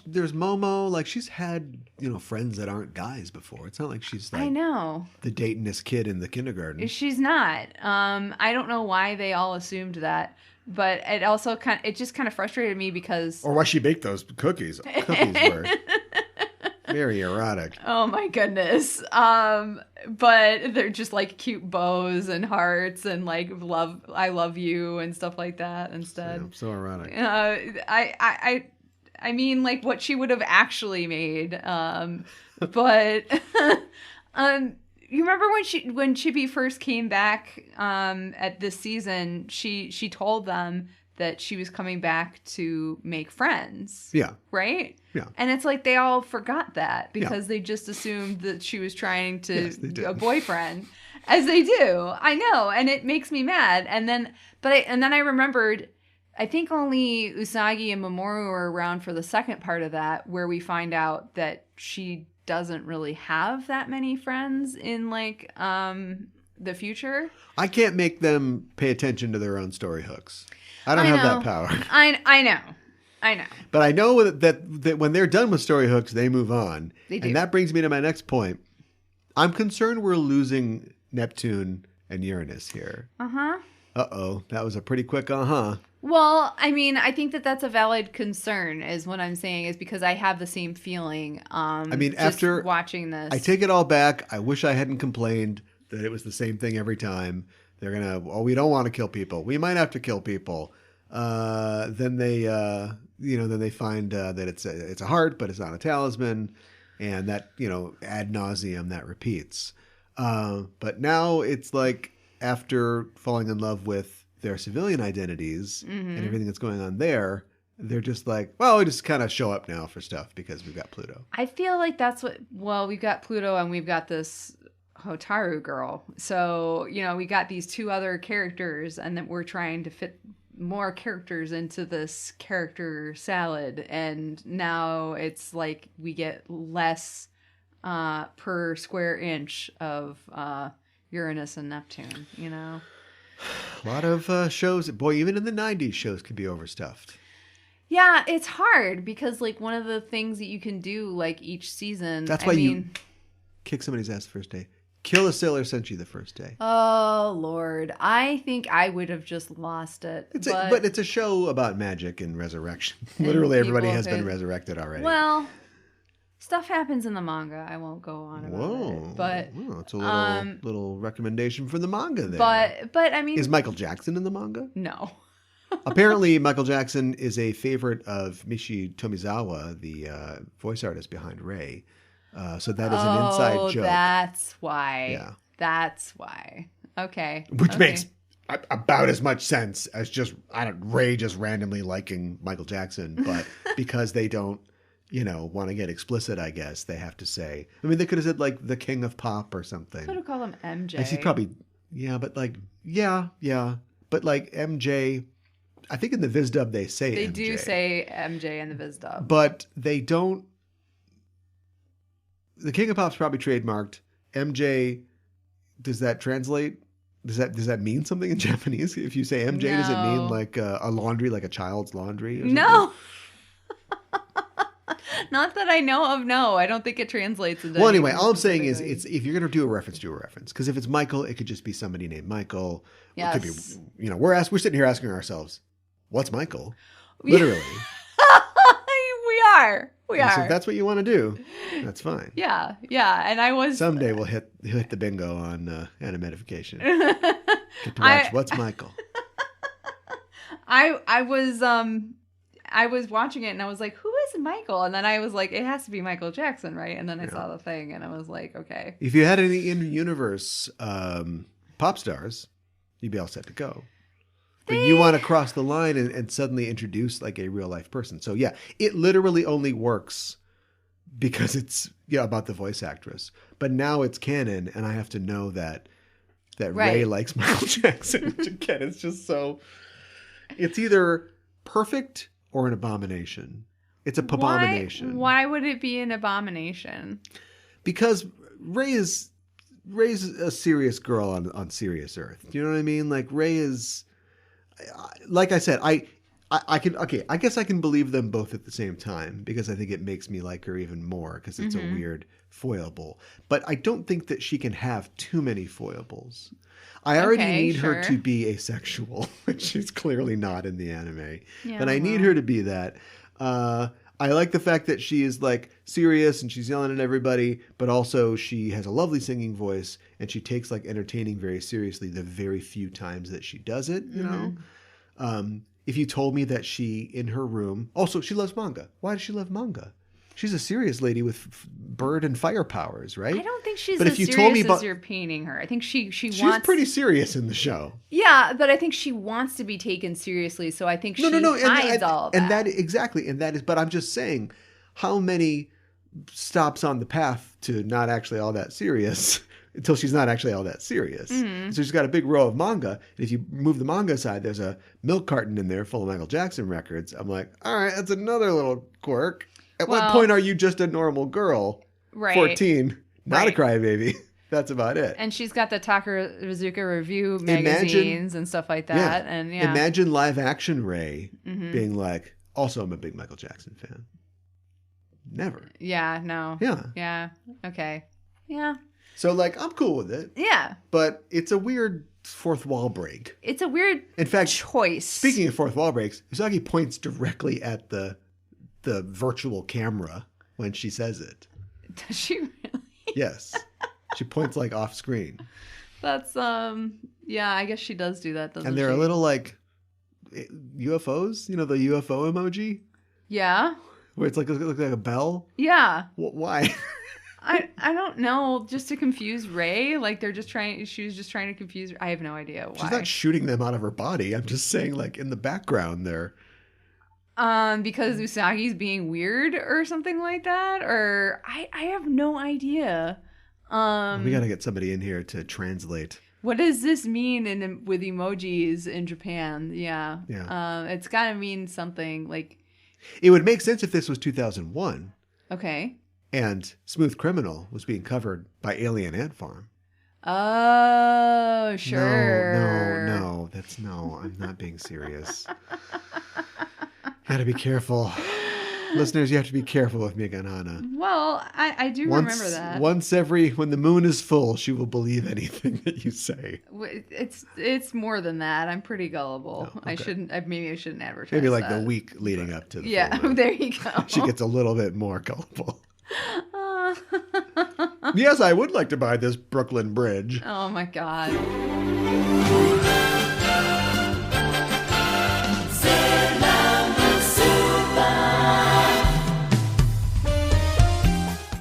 B: there's Momo? Like, she's had, friends that aren't guys before. It's not like she's like
A: I know
B: the datingest kid in the kindergarten.
A: She's not. I don't know why they all assumed that, but it also it just kind of frustrated me because
B: or why she baked those cookies. Cookies were very erotic.
A: Oh my goodness. But they're just like cute bows and hearts and like I love you and stuff like that instead.
B: So erotic.
A: I mean, like what she would have actually made. But you remember when Chibi first came back at this season, she told them that she was coming back to make friends.
B: Yeah.
A: Right?
B: Yeah.
A: And it's like they all forgot that because they just assumed that she was trying to a boyfriend. As they do. I know. And it makes me mad. And then I remembered, I think only Usagi and Mamoru were around for the second part of that, where we find out that she doesn't really have that many friends in like the future.
B: I can't make them pay attention to their own story hooks. I don't have that power.
A: I know.
B: But I know that when they're done with story hooks, they move on.
A: They do.
B: And that brings me to my next point. I'm concerned we're losing Neptune and Uranus here.
A: Uh-huh.
B: Uh-oh. That was a pretty quick uh-huh.
A: Well, I mean, I think that's a valid concern is what I'm saying is because I have the same feeling.
B: After
A: watching this.
B: I take it all back. I wish I hadn't complained that it was the same thing every time. They're going to, we don't want to kill people. We might have to kill people. Then they find that it's a heart, but it's not a talisman. And that, ad nauseum that repeats. But now it's like after falling in love with their civilian identities and everything that's going on there, they're just like, well, we just kind of show up now for stuff because we've got Pluto.
A: I feel like we've got Pluto and we've got this Hotaru girl. So, we got these two other characters and then we're trying to fit more characters into this character salad. And now it's like we get less per square inch of Uranus and Neptune, A
B: lot of shows, boy, even in the 90s, shows could be overstuffed.
A: Yeah, it's hard because like one of the things that you can do like each season.
B: That's why you kick somebody's ass the first day. Kill a Sailor Senshi the first day.
A: Oh, Lord. I think I would have just lost it.
B: But it's a show about magic and resurrection. Literally everybody has been resurrected already.
A: Well, stuff happens in the manga. I won't go on about it. But
B: it's a little recommendation for the manga there.
A: But I mean,
B: is Michael Jackson in the manga?
A: No. Apparently,
B: Michael Jackson is a favorite of Mishi Tomizawa, the voice artist behind Rei. So that is an inside joke.
A: That's why.
B: Yeah.
A: That's why. Okay.
B: Which makes about as much sense as Rei just randomly liking Michael Jackson, but because they don't, want to get explicit, I guess they have to say. I mean, they could have said like the King of Pop or something.
A: Could have called him MJ.
B: He's probably but like MJ. I think in the Viz dub they say
A: they
B: MJ.
A: do say MJ in the Viz dub,
B: but they don't. The King of Pop's probably trademarked. MJ, does that translate? Does that mean something in Japanese? If you say MJ, does it mean like a laundry, like a child's laundry? Or something?
A: No. Not that I know of. No, I don't think it translates.
B: Well, anyway, all I'm saying is, if you're going to do a reference. Because if it's Michael, it could just be somebody named Michael.
A: Yes.
B: It could be, we're sitting here asking ourselves, what's Michael? Literally.
A: We are.
B: So if that's what you want to do, that's fine.
A: Yeah. And
B: someday we'll hit the bingo on Animedification. Get to watch What's Michael.
A: I was watching it and I was like, who is Michael? And then I was like, it has to be Michael Jackson, right? And then I saw the thing and I was like, okay.
B: If you had any in-universe pop stars, you'd be all set to go. But you want to cross the line and suddenly introduce like a real life person. So yeah, it literally only works because it's about the voice actress. But now it's canon, and I have to know that Rei likes Michael Jackson. Which again, it's just so. It's either perfect or an abomination. It's a pabomination.
A: Why would it be an abomination?
B: Because Rei is Ray's a serious girl on serious Earth. Do you know what I mean? Like Ray is, like I said, I guess I can believe them both at the same time because I think it makes me like her even more because it's a weird foible. But I don't think that she can have too many foibles. I already need her to be asexual, which she's clearly not in the anime. Yeah, but I need her to be that. I like the fact that she is like serious and she's yelling at everybody, but also she has a lovely singing voice and she takes like entertaining very seriously the very few times that she does it, you know? If you told me that she, in her room, also she loves manga. Why does she love manga? She's a serious lady with bird and fire powers, right? I
A: don't think she's as serious as you're painting her. I think she's
B: pretty serious in the show.
A: Yeah, but I think she wants to be taken seriously, so I think she hides all of that.
B: And that exactly, and that is. But I'm just saying, how many stops on the path to not actually all that serious until she's not actually all that serious. So she's got a big row of manga. And if you move the manga aside, there's a milk carton in there full of Michael Jackson records. I'm like, all right, that's another little quirk. At what point are you just a normal girl?
A: Right.
B: 14, not a crybaby. That's about it.
A: And she's got the Takarazuka Review magazines and stuff like that.
B: Yeah.
A: And
B: Imagine live action Ray being like, also I'm a big Michael Jackson fan. Never.
A: Yeah, no.
B: Yeah.
A: Yeah. Okay. Yeah.
B: So like, I'm cool with it.
A: Yeah.
B: But it's a weird fourth wall break.
A: It's a weird choice.
B: Speaking of fourth wall breaks, Usagi points directly at the virtual camera when she says it.
A: Does she really?
B: Yes. She points like off screen.
A: That's yeah, I guess she does do that, doesn't she?
B: And they're a little like UFOs, you know, the UFO emoji?
A: Yeah.
B: Where it's like it looks like a bell?
A: Yeah.
B: Why?
A: I don't know, just to confuse Ray, like she was just trying to confuse I have no idea why.
B: She's not shooting them out of her body. I'm just saying like in the background there.
A: Because Usagi's being weird or something like that, or I have no idea.
B: We gotta get somebody in here to translate.
A: What does this mean with emojis in Japan? Yeah. It's gotta mean something like.
B: It would make sense if this was 2001.
A: Okay.
B: And Smooth Criminal was being covered by Alien Ant Farm.
A: Oh, sure.
B: No, I'm not being serious. Gotta be careful. Listeners, you have to be careful with Meganana.
A: Well, I do remember that.
B: When the moon is full, she will believe anything that you say.
A: It's more than that. I'm pretty gullible.
B: Oh, okay.
A: Maybe I shouldn't advertise
B: Maybe like
A: that.
B: the week leading up to the full moon.
A: There you go.
B: She gets a little bit more gullible. Yes, I would like to buy this Brooklyn Bridge.
A: Oh my God.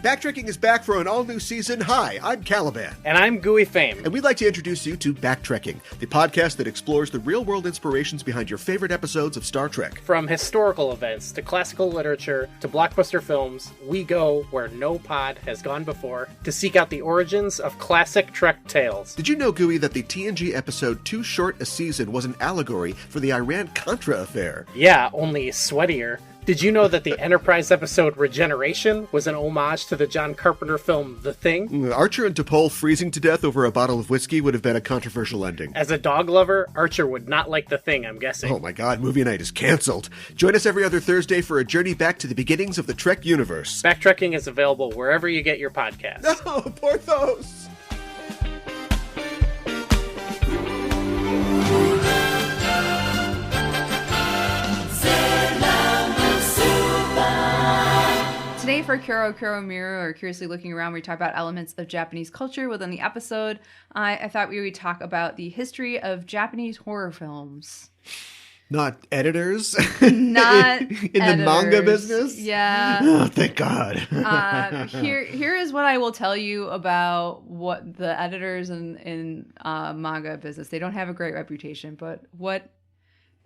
B: Backtracking is back for an all-new season. Hi, I'm Caliban.
C: And I'm Gooey Fame.
B: And we'd like to introduce you to Backtracking, the podcast that explores the real-world inspirations behind your favorite episodes of Star Trek.
C: From historical events to classical literature to blockbuster films, we go where no pod has gone before to seek out the origins of classic Trek tales.
B: Did you know, Gooey, that the TNG episode Too Short a Season was an allegory for the Iran-Contra affair?
C: Yeah, only sweatier. Did you know that the Enterprise episode Regeneration was an homage to the John Carpenter film The Thing?
B: Archer and T'Pol freezing to death over a bottle of whiskey would have been a controversial ending.
C: As a dog lover, Archer would not like The Thing, I'm guessing.
B: Oh my God, movie night is canceled. Join us every other Thursday for a journey back to the beginnings of the Trek universe.
C: Backtracking is available wherever you get your podcasts.
B: No, Porthos!
A: Today for Kuro Miru, or Curiously Looking Around, we talk about elements of Japanese culture within the episode. I thought we would talk about the history of Japanese horror films.
B: Not editors?
A: Not
B: in the manga business?
A: Yeah.
B: Oh, thank God.
A: Here is what I will tell you about what the editors in manga business. They don't have a great reputation, but what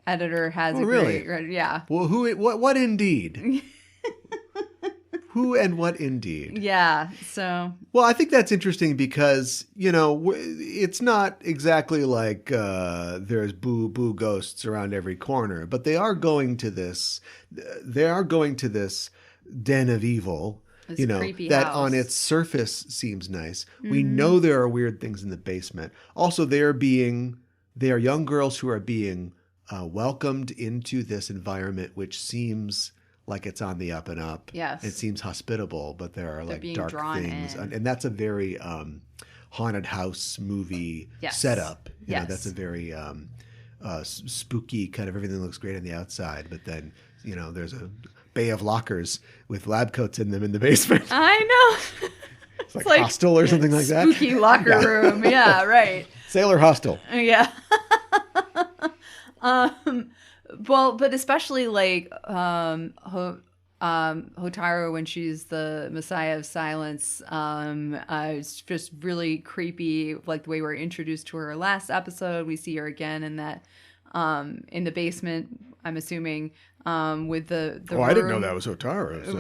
A: editor has great... Yeah.
B: Well, what indeed? Who and what indeed?
A: Yeah, so...
B: Well, I think that's interesting because, you know, it's not exactly like there's boo ghosts around every corner, but they are going to this den of evil
A: This
B: you know,
A: creepy
B: that
A: house.
B: on its surface seems nice. We know there are weird things in the basement. Also, they are young girls who are being welcomed into this environment, which seems like it's on the up and up.
A: Yes.
B: It seems hospitable, but there are
A: being
B: dark
A: drawn
B: things.
A: in.
B: And that's a very haunted house movie
A: Yes.
B: setup. You know,
A: Yes.
B: that's a very spooky kind of, everything looks great on the outside, but then, you know, there's a bay of lockers with lab coats in them in the basement.
A: I know.
B: It's like Hostel or something like that.
A: Spooky locker room. Yeah, right.
B: Sailor Hostel.
A: Yeah. Well, but especially like Hotaru when she's the Messiah of Silence, it's just really creepy. Like the way we're introduced to her last episode, we see her again in that in the basement. I'm assuming with the
B: Oh,
A: room.
B: I didn't know that was Hotaru. So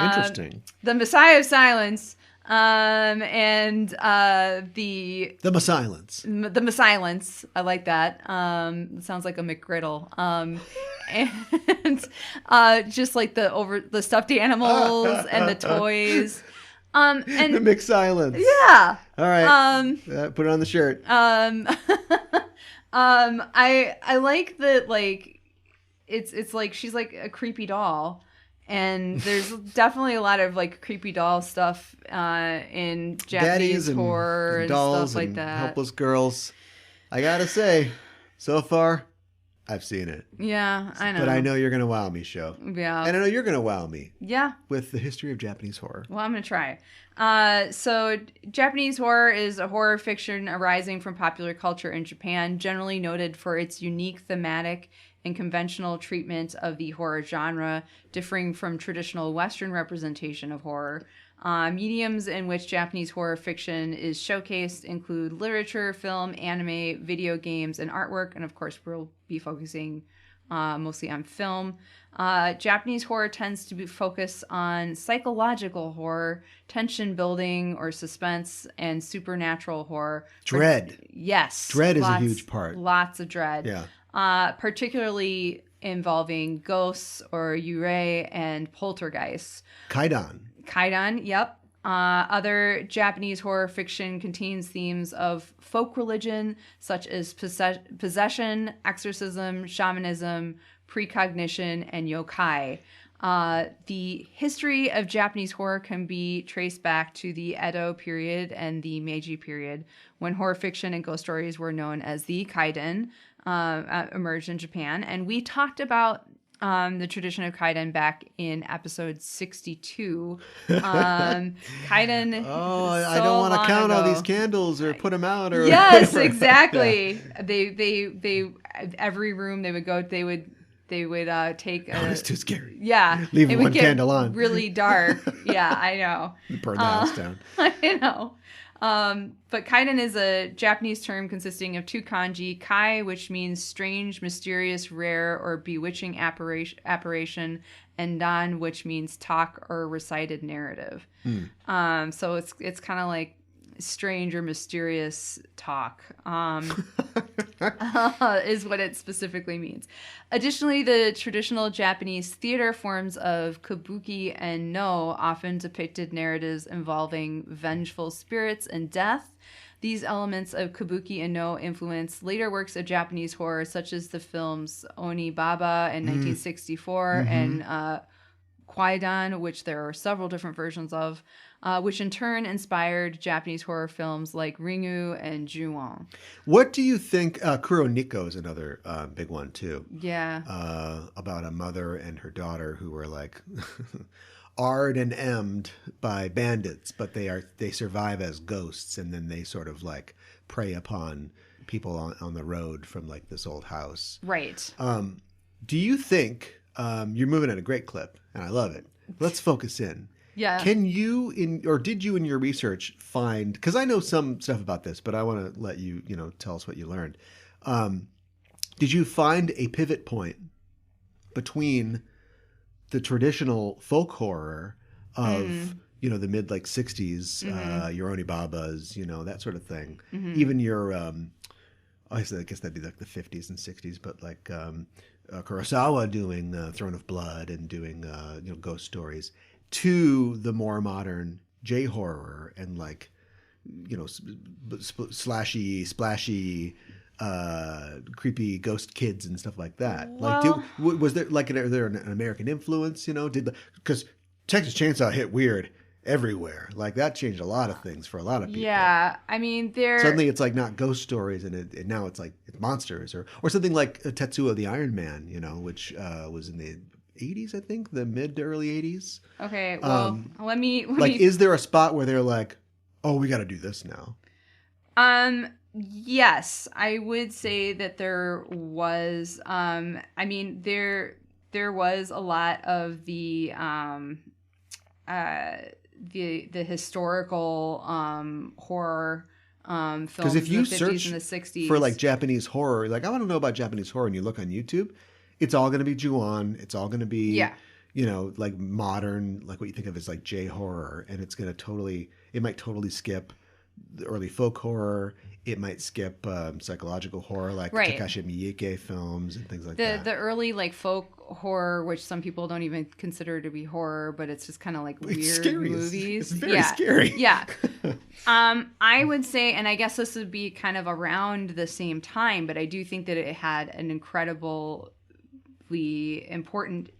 B: interesting.
A: The Messiah of Silence. And the
B: McSilence.
A: McSilence, I like that. It sounds like a McGriddle. And just like the stuffed animals and the toys. And
B: The McSilence.
A: yeah.
B: All right. Put it on the shirt.
A: I like that, like it's like she's like a creepy doll. And there's definitely a lot of like creepy doll stuff in Japanese
B: Daddies and
A: horror and
B: dolls
A: stuff like
B: and
A: that.
B: helpless girls. I gotta say, so far, I've seen it.
A: Yeah, I know.
B: But I know you're gonna wow me, Show.
A: Yeah.
B: And I know you're gonna wow me
A: Yeah.
B: with the history of Japanese horror.
A: Well, I'm going to try. So Japanese horror is a horror fiction arising from popular culture in Japan, generally noted for its unique thematic and conventional treatment of the horror genre, differing from traditional Western representation of horror. Mediums in which Japanese horror fiction is showcased include literature, film, anime, video games, and artwork. And of course, we'll be focusing mostly on film. Japanese horror tends to be focused on psychological horror, tension building or suspense, and supernatural horror.
B: Dread.
A: Yes.
B: Dread is a huge part.
A: Lots of dread.
B: Yeah.
A: Particularly involving ghosts or yurei and poltergeists.
B: Kaidan,
A: yep. Other Japanese horror fiction contains themes of folk religion, such as possession, exorcism, shamanism, precognition, and yokai. The history of Japanese horror can be traced back to the Edo period and the Meiji period, when horror fiction and ghost stories were known as the kaidan, emerged in Japan. And we talked about the tradition of kaidan back in episode 62. Kaidan.
B: Oh, I don't want to count all these candles or put them out. Or
A: yes, exactly. Yeah. They every room they would go, they would take a...
B: it's too scary.
A: Yeah.
B: Leave
A: it
B: one
A: would get
B: candle on.
A: really dark. Yeah, I know.
B: Burn the house down.
A: I know. But kaidan is a Japanese term consisting of two kanji, kai, which means strange, mysterious, rare, or bewitching apparition, and dan, which means talk or recited narrative. So it's kind of like strange or mysterious talk is what it specifically means. Additionally, the traditional Japanese theater forms of kabuki and no often depicted narratives involving vengeful spirits and death. These elements of kabuki and no influence later works of Japanese horror, such as the films Oni Baba in 1964 and Kwaidan, which there are several different versions of, which in turn inspired Japanese horror films like Ringu and Ju-on.
B: What do you think? Kuroniko is another big one too.
A: Yeah.
B: About a mother and her daughter who were like R'd and M'd by bandits, but they survive as ghosts, and then they sort of like prey upon people on the road from like this old house.
A: Right.
B: Do you think you're moving at a great clip, and I love it. Let's focus in.
A: Yeah.
B: Can you did you in your research find, because I know some stuff about this, but I want to let you, tell us what you learned. Did you find a pivot point between the traditional folk horror of, the mid 60s, your Oni Babas, that sort of thing. Even your, I guess that'd be like the 50s and 60s, but like Kurosawa doing Throne of Blood and doing ghost stories, to the more modern J horror and like slashy, splashy, creepy ghost kids and stuff like that.
A: Well,
B: Was there an American influence? Because Texas Chainsaw hit weird everywhere. Like that changed a lot of things for a lot of people.
A: Yeah, I mean,
B: Suddenly it's like not ghost stories, and now it's like it's monsters, or something like Tetsuo the Iron Man, which was in the 80s, I think, the mid to early 80s.
A: Okay, well, let me
B: is there a spot where they're like, oh, we got to do this now?
A: Yes, I would say that there was. I mean, there was a lot of the historical horror films.
B: Because if you
A: in the 50s
B: search
A: and the 60s
B: for like Japanese horror, like I want to know about Japanese horror, and you look on YouTube, it's all going to be Ju-on. It's all going to be like modern, like what you think of as like J horror, and it's going to it might totally skip the early folk horror. It might skip psychological horror, like Takashi Miike films and things like that.
A: The early like folk horror, which some people don't even consider to be horror, but it's just kind of like weird
B: scary.
A: movies.
B: It's very scary.
A: Yeah. I would say, and I guess this would be kind of around the same time, but I do think that it had an incredibly important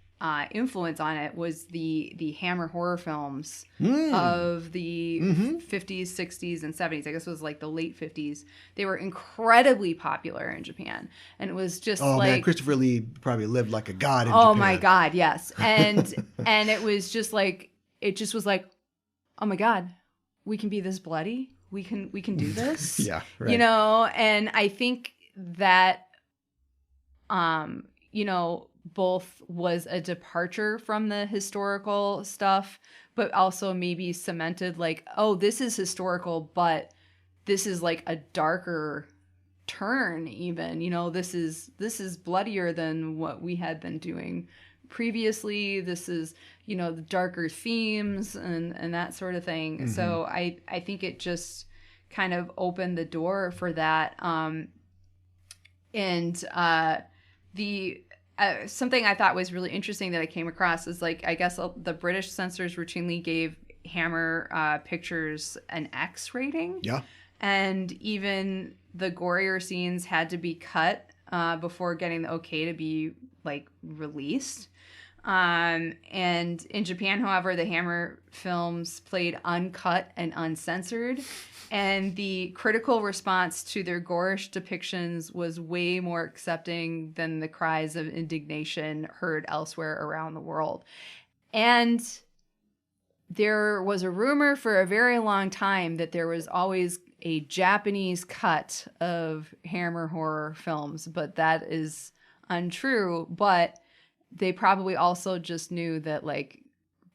A: influence on it was the Hammer horror films of the 50s, 60s, and 70s. I guess it was like the late 50s. They were incredibly popular in Japan. And it was just
B: man, Christopher Lee probably lived like a god in Japan.
A: Oh my God, yes. And and it was just like, oh my God, we can be this bloody? We can do this?
B: Yeah, right.
A: And I think that, both was a departure from the historical stuff, but also maybe cemented like, oh, this is historical, but this is like a darker turn even. This is bloodier than what we had been doing previously. This is, the darker themes and that sort of thing. Mm-hmm. So I think it just kind of opened the door for that. Something I thought was really interesting that I came across is like, I guess the British censors routinely gave Hammer pictures an X rating. Yeah. And even the gorier scenes had to be cut before getting the okay to be like released. And in Japan, however, the Hammer films played uncut and uncensored. And the critical response to their gorish depictions was way more accepting than the cries of indignation heard elsewhere around the world. And there was a rumor for a very long time that there was always a Japanese cut of Hammer horror films, but that is untrue. But they probably also just knew that like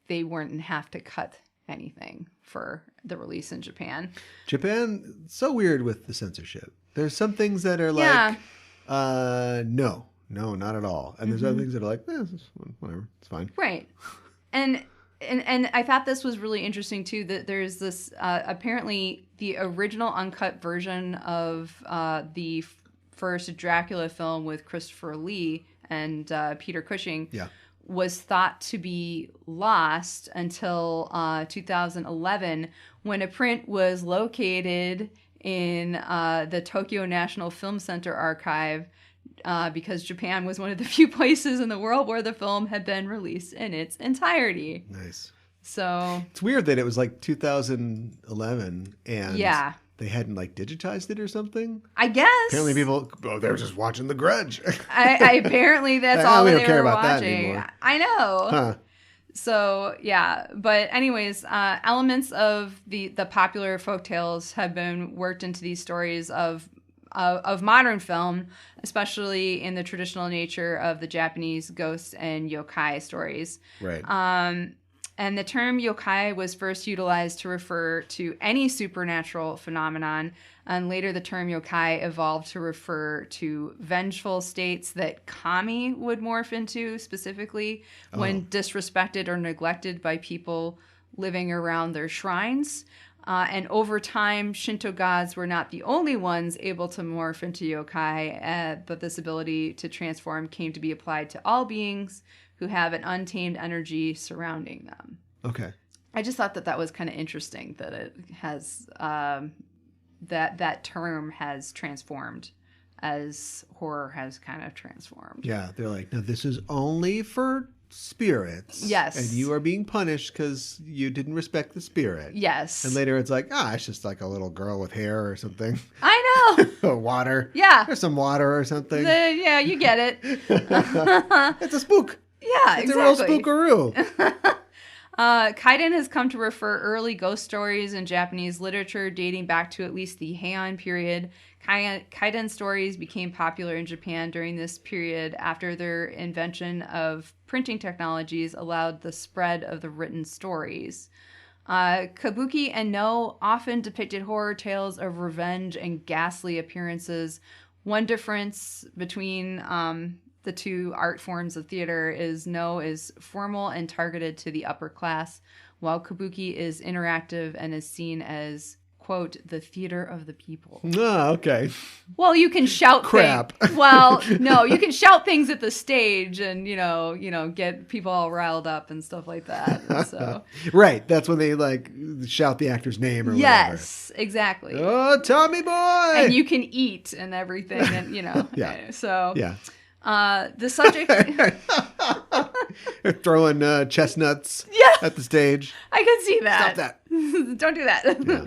A: they wouldn't have to cut anything for the release in Japan.
B: Japan, so weird with the censorship. There's some things that are like, no, not at all. And there's other things that are like, whatever, it's fine.
A: Right. And I thought this was really interesting too, that there's this, apparently the original uncut version of the first Dracula film with Christopher Lee and Peter Cushing was thought to be lost until 2011, when a print was located in the Tokyo National Film Center archive, because Japan was one of the few places in the world where the film had been released in its entirety.
B: Nice.
A: So
B: it's weird that it was like 2011 and they hadn't like digitized it or something.
A: I guess.
B: Apparently people, they were just watching The Grudge.
A: Apparently that's all
B: we
A: they
B: don't care
A: were
B: about
A: watching.
B: That anymore.
A: I know.
B: Huh.
A: So yeah, but anyways, elements of the popular folktales have been worked into these stories of modern film, especially in the traditional nature of the Japanese ghosts and yokai stories.
B: Right.
A: And the term yokai was first utilized to refer to any supernatural phenomenon, and later the term yokai evolved to refer to vengeful states that kami would morph into, specifically when disrespected or neglected by people living around their shrines. And over time, Shinto gods were not the only ones able to morph into yokai, but this ability to transform came to be applied to all beings who have an untamed energy surrounding them.
B: Okay.
A: I just thought that was kind of interesting that it has that term has transformed as horror has kind of transformed.
B: Yeah, they're like, no, this is only for spirits.
A: Yes.
B: And you are being punished because you didn't respect the spirit.
A: Yes.
B: And later it's like, it's just like a little girl with hair or something.
A: I know.
B: Or water.
A: Yeah.
B: There's some water or something.
A: Yeah, you get it.
B: It's a spook.
A: Yeah,
B: it's
A: exactly.
B: a real spookaroo.
A: Kaiden has come to refer early ghost stories in Japanese literature dating back to at least the Heian period. Kaiden stories became popular in Japan during this period after their invention of printing technologies allowed the spread of the written stories. Kabuki and No often depicted horror tales of revenge and ghastly appearances. One difference between the two art forms of theater is No is formal and targeted to the upper class, while Kabuki is interactive and is seen as, quote, the theater of the people.
B: Oh, okay.
A: Well, you can shout
B: crap.
A: Well, no, you can shout things at the stage and, you know, get people all riled up and stuff like that. And so
B: right. That's when they like shout the actor's name or whatever.
A: Yes, exactly.
B: Oh, Tommy boy.
A: And you can eat and everything and,
B: Yeah.
A: So
B: yeah.
A: The subject
B: They're throwing chestnuts at the stage.
A: I can see that.
B: Stop that.
A: Don't do that.
B: Yeah.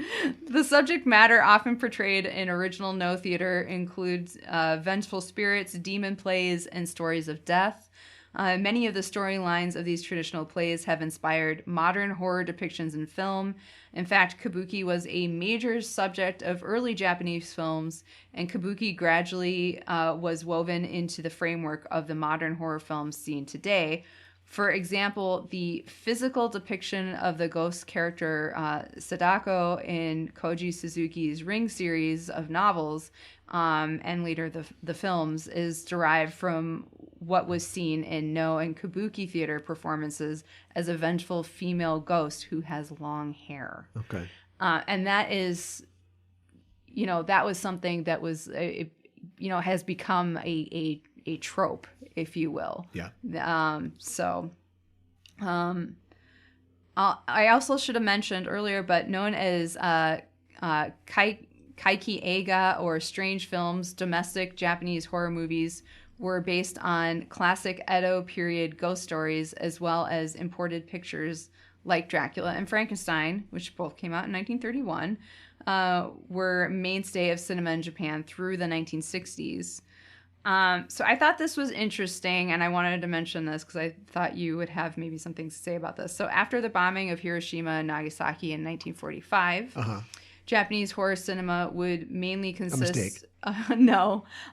A: The subject matter often portrayed in original No theater includes vengeful spirits, demon plays, and stories of death. Many of the storylines of these traditional plays have inspired modern horror depictions in film. In fact, kabuki was a major subject of early Japanese films, and kabuki gradually was woven into the framework of the modern horror films seen today. For example, the physical depiction of the ghost character Sadako in Koji Suzuki's Ring series of novels, and later the films, is derived from what was seen in No and kabuki theater performances as a vengeful female ghost who has long hair.
B: Okay.
A: And that is, that was something that was, has become a trope, if you will.
B: Yeah.
A: I also should have mentioned earlier, but known as kaiki eiga or strange films, domestic Japanese horror movies were based on classic Edo period ghost stories as well as imported pictures like Dracula and Frankenstein, which both came out in 1931, were mainstay of cinema in Japan through the 1960s. So I thought this was interesting, and I wanted to mention this because I thought you would have maybe something to say about this. So after the bombing of Hiroshima and Nagasaki in 1945, Japanese horror cinema would mainly consist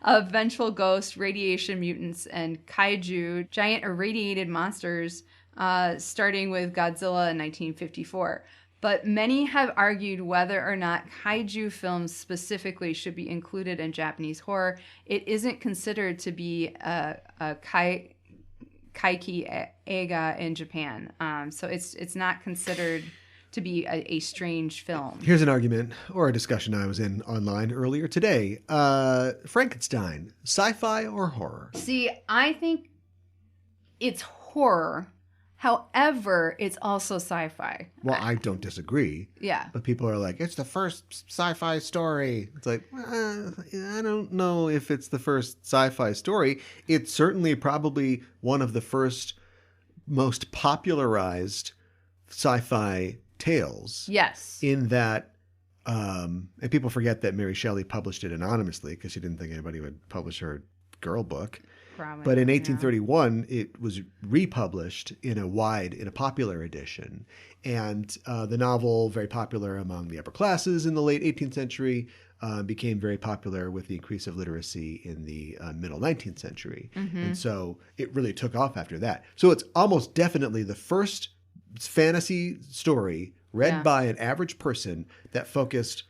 A: of vengeful ghosts, radiation mutants, and kaiju, giant irradiated monsters, starting with Godzilla in 1954. But many have argued whether or not kaiju films specifically should be included in Japanese horror. It isn't considered to be a kaiki eiga in Japan. So it's not considered to be a strange film.
B: Here's an argument or a discussion I was in online earlier today. Frankenstein, sci-fi or horror?
A: See, I think it's horror. However, it's also sci-fi.
B: Well, I don't disagree.
A: Yeah.
B: But people are like, it's the first sci-fi story. It's like, I don't know if it's the first sci-fi story. It's certainly probably one of the first most popularized sci-fi tales.
A: Yes.
B: In that, and people forget that Mary Shelley published it anonymously because she didn't think anybody would publish her girl book.
A: Probably,
B: but in 1831, it was republished in a popular edition. And the novel, very popular among the upper classes in the late 18th century, became very popular with the increase of literacy in the middle 19th century. Mm-hmm. And so it really took off after that. So it's almost definitely the first fantasy story read by an average person that focused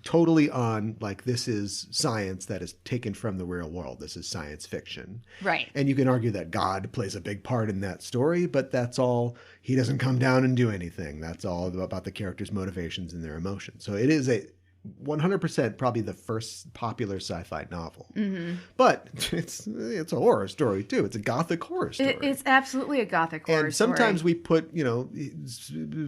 B: totally on like this is science that is taken from the real world. This is science fiction.
A: Right.
B: And you can argue that God plays a big part in that story, but that's all. He doesn't come down and do anything. That's all about the characters' motivations and their emotions. So it is a 100% probably the first popular sci-fi novel.
A: Mm-hmm.
B: But it's a horror story too. It's a gothic horror story.
A: It's absolutely a gothic horror
B: and sometimes
A: story.
B: we put,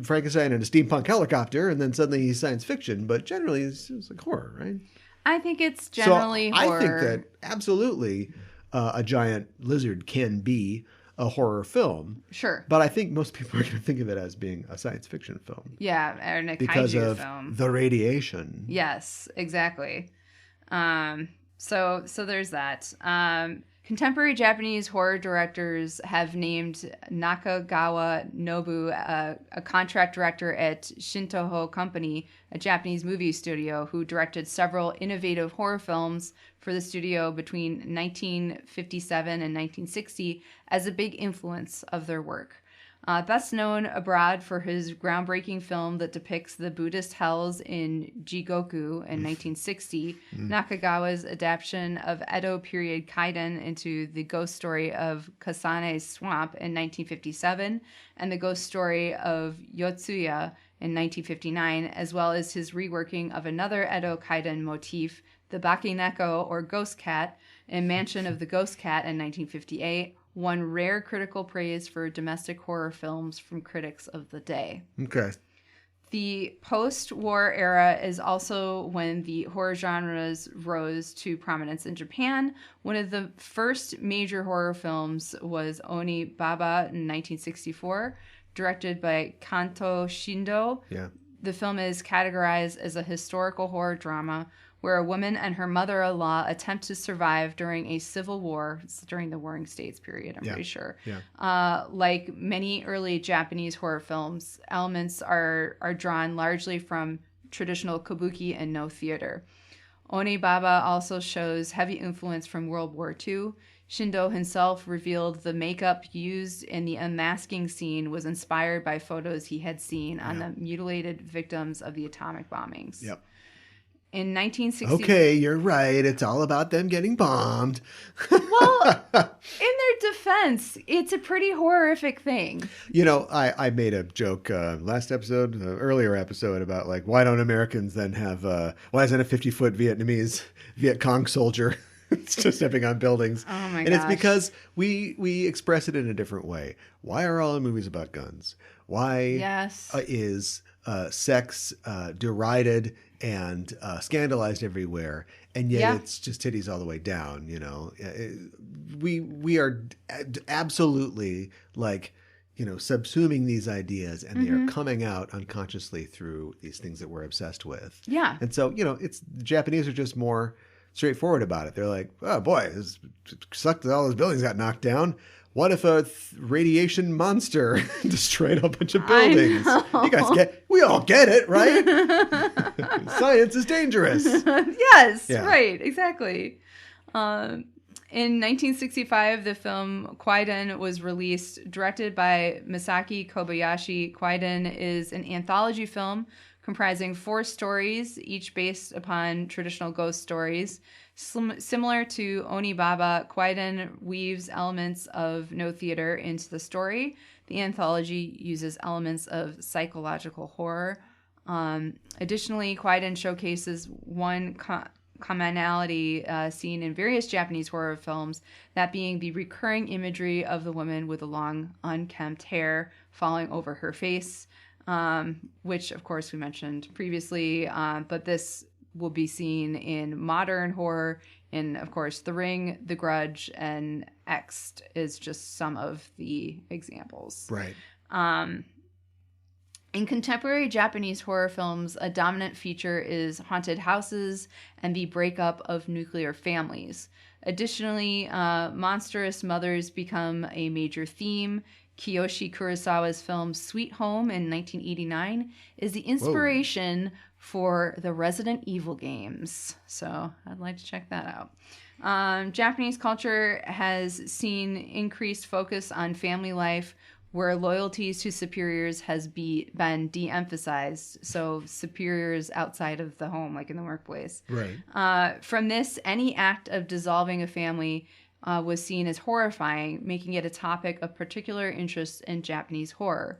B: Frankenstein in a steampunk helicopter and then suddenly he's science fiction, but generally it's like horror, right?
A: I think it's generally horror.
B: I think that absolutely a giant lizard can be a horror film.
A: Sure.
B: But I think most people are going to think of it as being a science fiction film.
A: Yeah, and a
B: because
A: kaiju
B: of
A: film.
B: the radiation.
A: Yes, exactly. So there's that. Contemporary Japanese horror directors have named Nakagawa Nobu a contract director at Shintoho Company, a Japanese movie studio, who directed several innovative horror films for the studio between 1957 and 1960 as a big influence of their work. Best known abroad for his groundbreaking film that depicts the Buddhist hells in Jigoku in 1960, Nakagawa's adaptation of Edo period kaiden into the ghost story of Kasane's Swamp in 1957, and the ghost story of Yotsuya in 1959, as well as his reworking of another Edo kaiden motif, the Bakineko or Ghost Cat, in Mansion of the Ghost Cat in 1958, won rare critical praise for domestic horror films from critics of the day.
B: Okay.
A: The post-war era is also when the horror genres rose to prominence in Japan. One of the first major horror films was Oni Baba in 1964, directed by Kanto Shindo.
B: Yeah.
A: The film is categorized as a historical horror drama where a woman and her mother-in-law attempt to survive during a civil war. It's during the Warring States period, I'm pretty sure.
B: Yeah.
A: Like many early Japanese horror films, elements are drawn largely from traditional kabuki and no theater. Oni Baba also shows heavy influence from World War II. Shindo himself revealed the makeup used in the unmasking scene was inspired by photos he had seen on the mutilated victims of the atomic bombings.
B: Yep.
A: In 1960...
B: Okay, you're right. It's all about them getting bombed.
A: Well, in their defense, it's a pretty horrific thing.
B: I made a joke last episode, earlier episode, about like, why don't Americans then have, why isn't a 50-foot Vietnamese Viet Cong soldier it's just stepping on buildings?
A: Oh my
B: And
A: gosh.
B: it's because we express it in a different way. Why are all the movies about guns? Why is sex derided and scandalized everywhere, and yet it's just titties all the way down? We are absolutely like subsuming these ideas, and they are coming out unconsciously through these things that we're obsessed with.
A: Yeah.
B: And so it's the Japanese are just more straightforward about it. They're like, oh boy, it sucked that all those buildings got knocked down. What if a radiation monster destroyed a bunch of buildings? You guys we all get it, right? Science is dangerous.
A: Yes, right, exactly. In 1965, the film Kwaiden was released, directed by Masaki Kobayashi. Kwaiden is an anthology film comprising 4 stories, each based upon traditional ghost stories. Similar to Oni Baba, Kwaiden weaves elements of no theater into the story. The anthology uses elements of psychological horror. Additionally, Kwaiden showcases one commonality seen in various Japanese horror films, that being the recurring imagery of the woman with the long, unkempt hair falling over her face, which, of course, we mentioned previously, but this will be seen in modern horror in, of course, The Ring, The Grudge, and X'd is just some of the examples.
B: Right.
A: In contemporary Japanese horror films, a dominant feature is haunted houses and the breakup of nuclear families. Additionally, monstrous mothers become a major theme. Kiyoshi Kurosawa's film Sweet Home in 1989 is the inspiration for the Resident Evil games. So I'd like to check that out. Japanese culture has seen increased focus on family life, where loyalties to superiors has been de-emphasized. So superiors outside of the home, like in the workplace.
B: Right.
A: From this, any act of dissolving a family was seen as horrifying, making it a topic of particular interest in Japanese horror.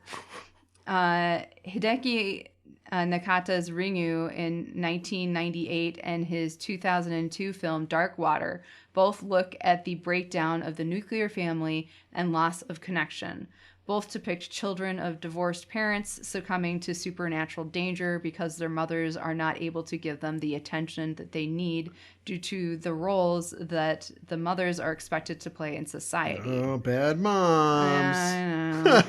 A: Hideki Nakata's Ringu in 1998 and his 2002 film Dark Water both look at the breakdown of the nuclear family and loss of connection. Both depict children of divorced parents succumbing to supernatural danger because their mothers are not able to give them the attention that they need due to the roles that the mothers are expected to play in society.
B: Oh, bad moms.
A: I know.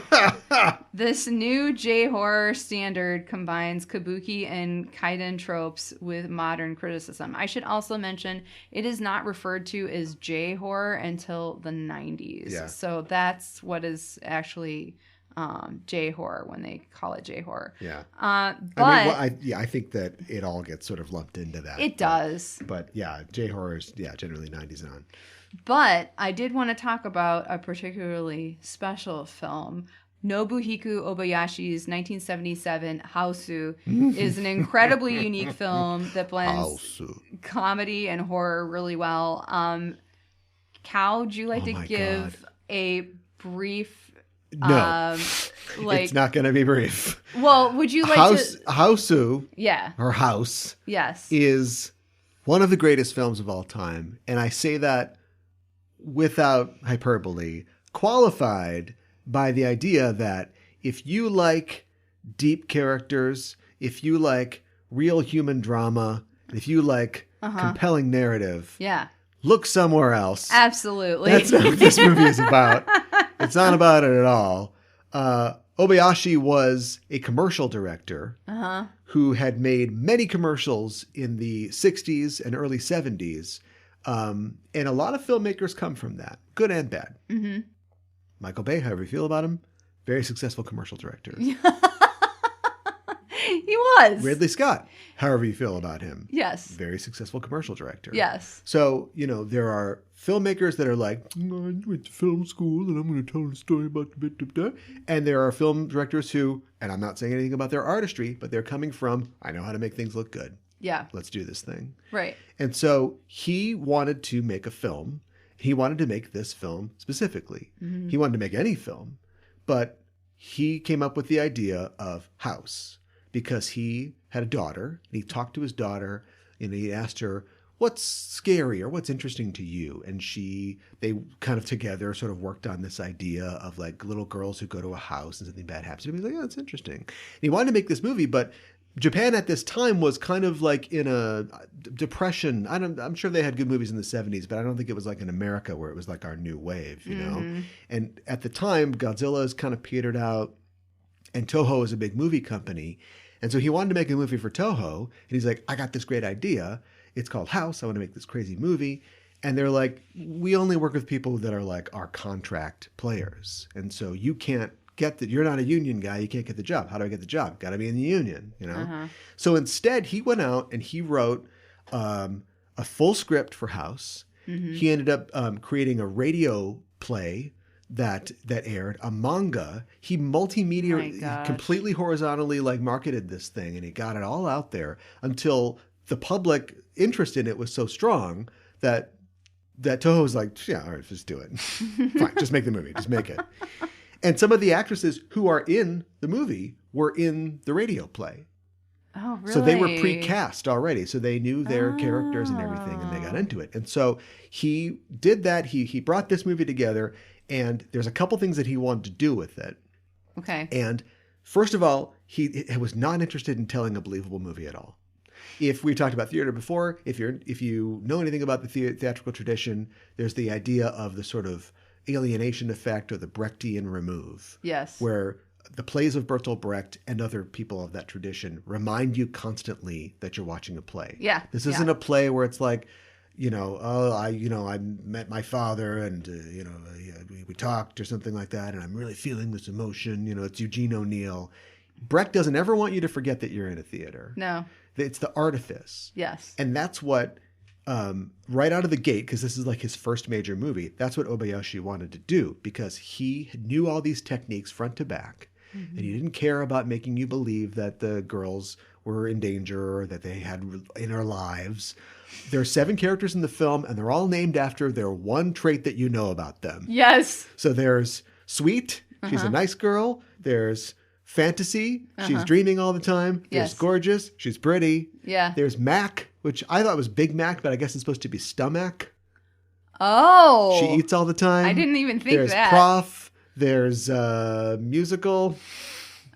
A: This new J-horror standard combines kabuki and kaiden tropes with modern criticism. I should also mention it is not referred to as J-horror until the 90s.
B: Yeah.
A: So that's what is actually J-horror when they call it J-horror.
B: Yeah.
A: But
B: I think that it all gets sort of lumped into that.
A: it does.
B: But yeah, J-horror is generally 90s and on.
A: But I did want to talk about a particularly special film. Nobuhiko Obayashi's 1977 Houseu is an incredibly unique film that blends comedy and horror really well. Cal, would you like to give a brief...
B: No, it's not going to be brief.
A: Well, would you like to...
B: Houseu,
A: yeah,
B: or House,
A: yes,
B: is one of the greatest films of all time. And I say that without hyperbole, qualified by the idea that if you like deep characters, if you like real human drama, if you like compelling narrative,
A: yeah,
B: look somewhere else.
A: Absolutely.
B: That's not what this movie is about. It's not about it at all. Obayashi was a commercial director who had made many commercials in the 60s and early 70s. And a lot of filmmakers come from that, good and bad. Mm-hmm. Michael Bay, however you feel about him, very successful commercial director.
A: He was.
B: Ridley Scott, however you feel about him.
A: Yes.
B: Very successful commercial director.
A: Yes.
B: So, there are filmmakers that are like, I went to film school and I'm going to tell a story about the bit. And there are film directors who, and I'm not saying anything about their artistry, but they're coming from, I know how to make things look good.
A: Yeah.
B: Let's do this thing.
A: Right.
B: And so he wanted to make a film. He wanted to make this film specifically. Mm-hmm. He wanted to make any film, but he came up with the idea of House because he had a daughter and he talked to his daughter and he asked her, what's scary or what's interesting to you? And they kind of together sort of worked on this idea of like little girls who go to a house and something bad happens. And he was like, yeah, that's interesting. And he wanted to make this movie, but Japan at this time was kind of like in a depression. I'm sure they had good movies in the 70s, but I don't think it was like in America where it was like our new wave, you know? And at the time, Godzilla's kind of petered out and Toho is a big movie company. And so he wanted to make a movie for Toho. And he's like, I got this great idea. It's called House. I want to make this crazy movie. And they're like, we only work with people that are like our contract players. And so you can't you're not a union guy. You can't get the job. How do I get the job? Got to be in the union, you know? So instead he went out and he wrote a full script for House. Mm-hmm. He ended up creating a radio play that aired, a manga. He multimedia, completely horizontally like marketed this thing and he got it all out there until the public interest in it was so strong that Toho was like, yeah, all right, just do it. Fine, just make the movie. Just make it. And some of the actresses who are in the movie were in the radio play.
A: Oh, really?
B: So they were pre-cast already. So they knew their characters and everything, and they got into it. And so he did that. He brought this movie together, and there's a couple things that he wanted to do with it.
A: Okay.
B: And first of all, he was not interested in telling a believable movie at all. If we talked about theater before, if you know anything about the theatrical tradition, there's the idea of the sort of alienation effect or the Brechtian remove.
A: Yes.
B: Where the plays of Bertolt Brecht and other people of that tradition remind you constantly that you're watching a play.
A: Yeah.
B: This isn't a play where it's like, I met my father and, we talked or something like that and I'm really feeling this emotion. It's Eugene O'Neill. Brecht doesn't ever want you to forget that you're in a theater.
A: No.
B: It's the artifice.
A: Yes.
B: And that's what right out of the gate, because this is like his first major movie, that's what Obayashi wanted to do, because he knew all these techniques front to back, and he didn't care about making you believe that the girls were in danger or that they had inner lives. There are 7 characters in the film, and they're all named after their one trait that you know about them.
A: Yes.
B: So there's Sweet, she's a nice girl. There's Fantasy, she's dreaming all the time. There's Gorgeous, she's pretty.
A: Yeah.
B: There's Mac, which I thought was Big Mac, but I guess it's supposed to be Stomach.
A: Oh.
B: She eats all the time.
A: I didn't even think
B: there's
A: that.
B: Prof. There's Musical.